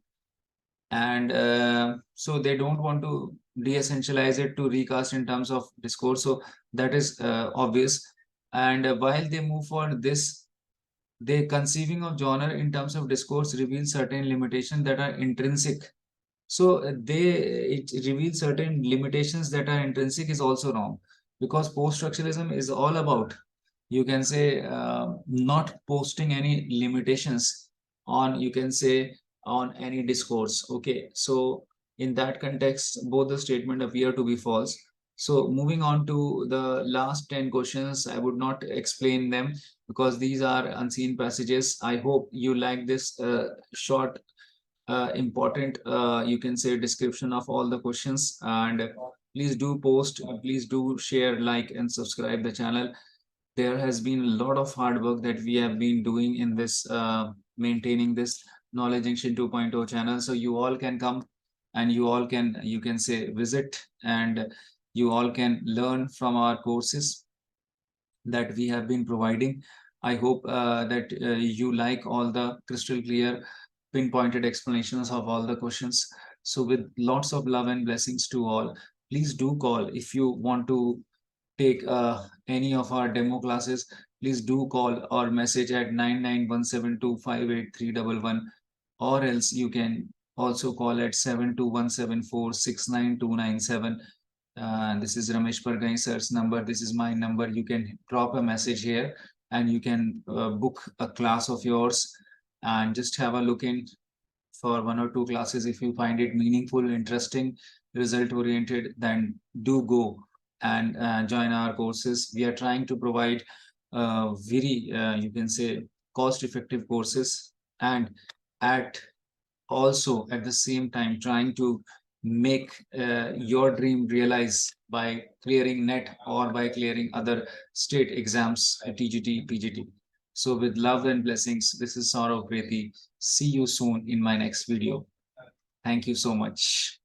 and so they don't want to de-essentialize it to recast in terms of discourse. So that is obvious. And while they move for this, the conceiving of genre in terms of discourse reveals certain limitations that are intrinsic. So it reveals certain limitations that are intrinsic is also wrong, because post-structuralism is all about, you can say, not posting any limitations on, you can say, on any discourse. Okay, so in that context, both the statement appear to be false. So moving on to the last 10 questions, I would not explain them because these are unseen passages. I hope you like this short important, you can say, description of all the questions. And please do post, please do share, like, and subscribe the channel. There has been a lot of hard work that we have been doing in this maintaining this Knowledge Junction 2.0 channel. So you all can come and you all can, you can say, visit, and you all can learn from our courses that we have been providing. I hope that you like all the crystal clear, pinpointed explanations of all the questions. So with lots of love and blessings to all, please do call if you want to take any of our demo classes. Please do call or message at 9917258311, or else you can also call at 7217469297. This is Ramesh Pargai sir's number. This is my number. You can drop a message here and you can book a class of yours and just have a look in. for 1 or 2 classes. If you find it meaningful, interesting, result oriented, then do go and join our courses. We are trying to provide very, you can say, cost effective courses, and at also at the same time trying to make your dream realize by clearing net or by clearing other state exams, TGT, PGT. So with love and blessings, this is Saurabh Kreti. See you soon in my next video. Thank you so much.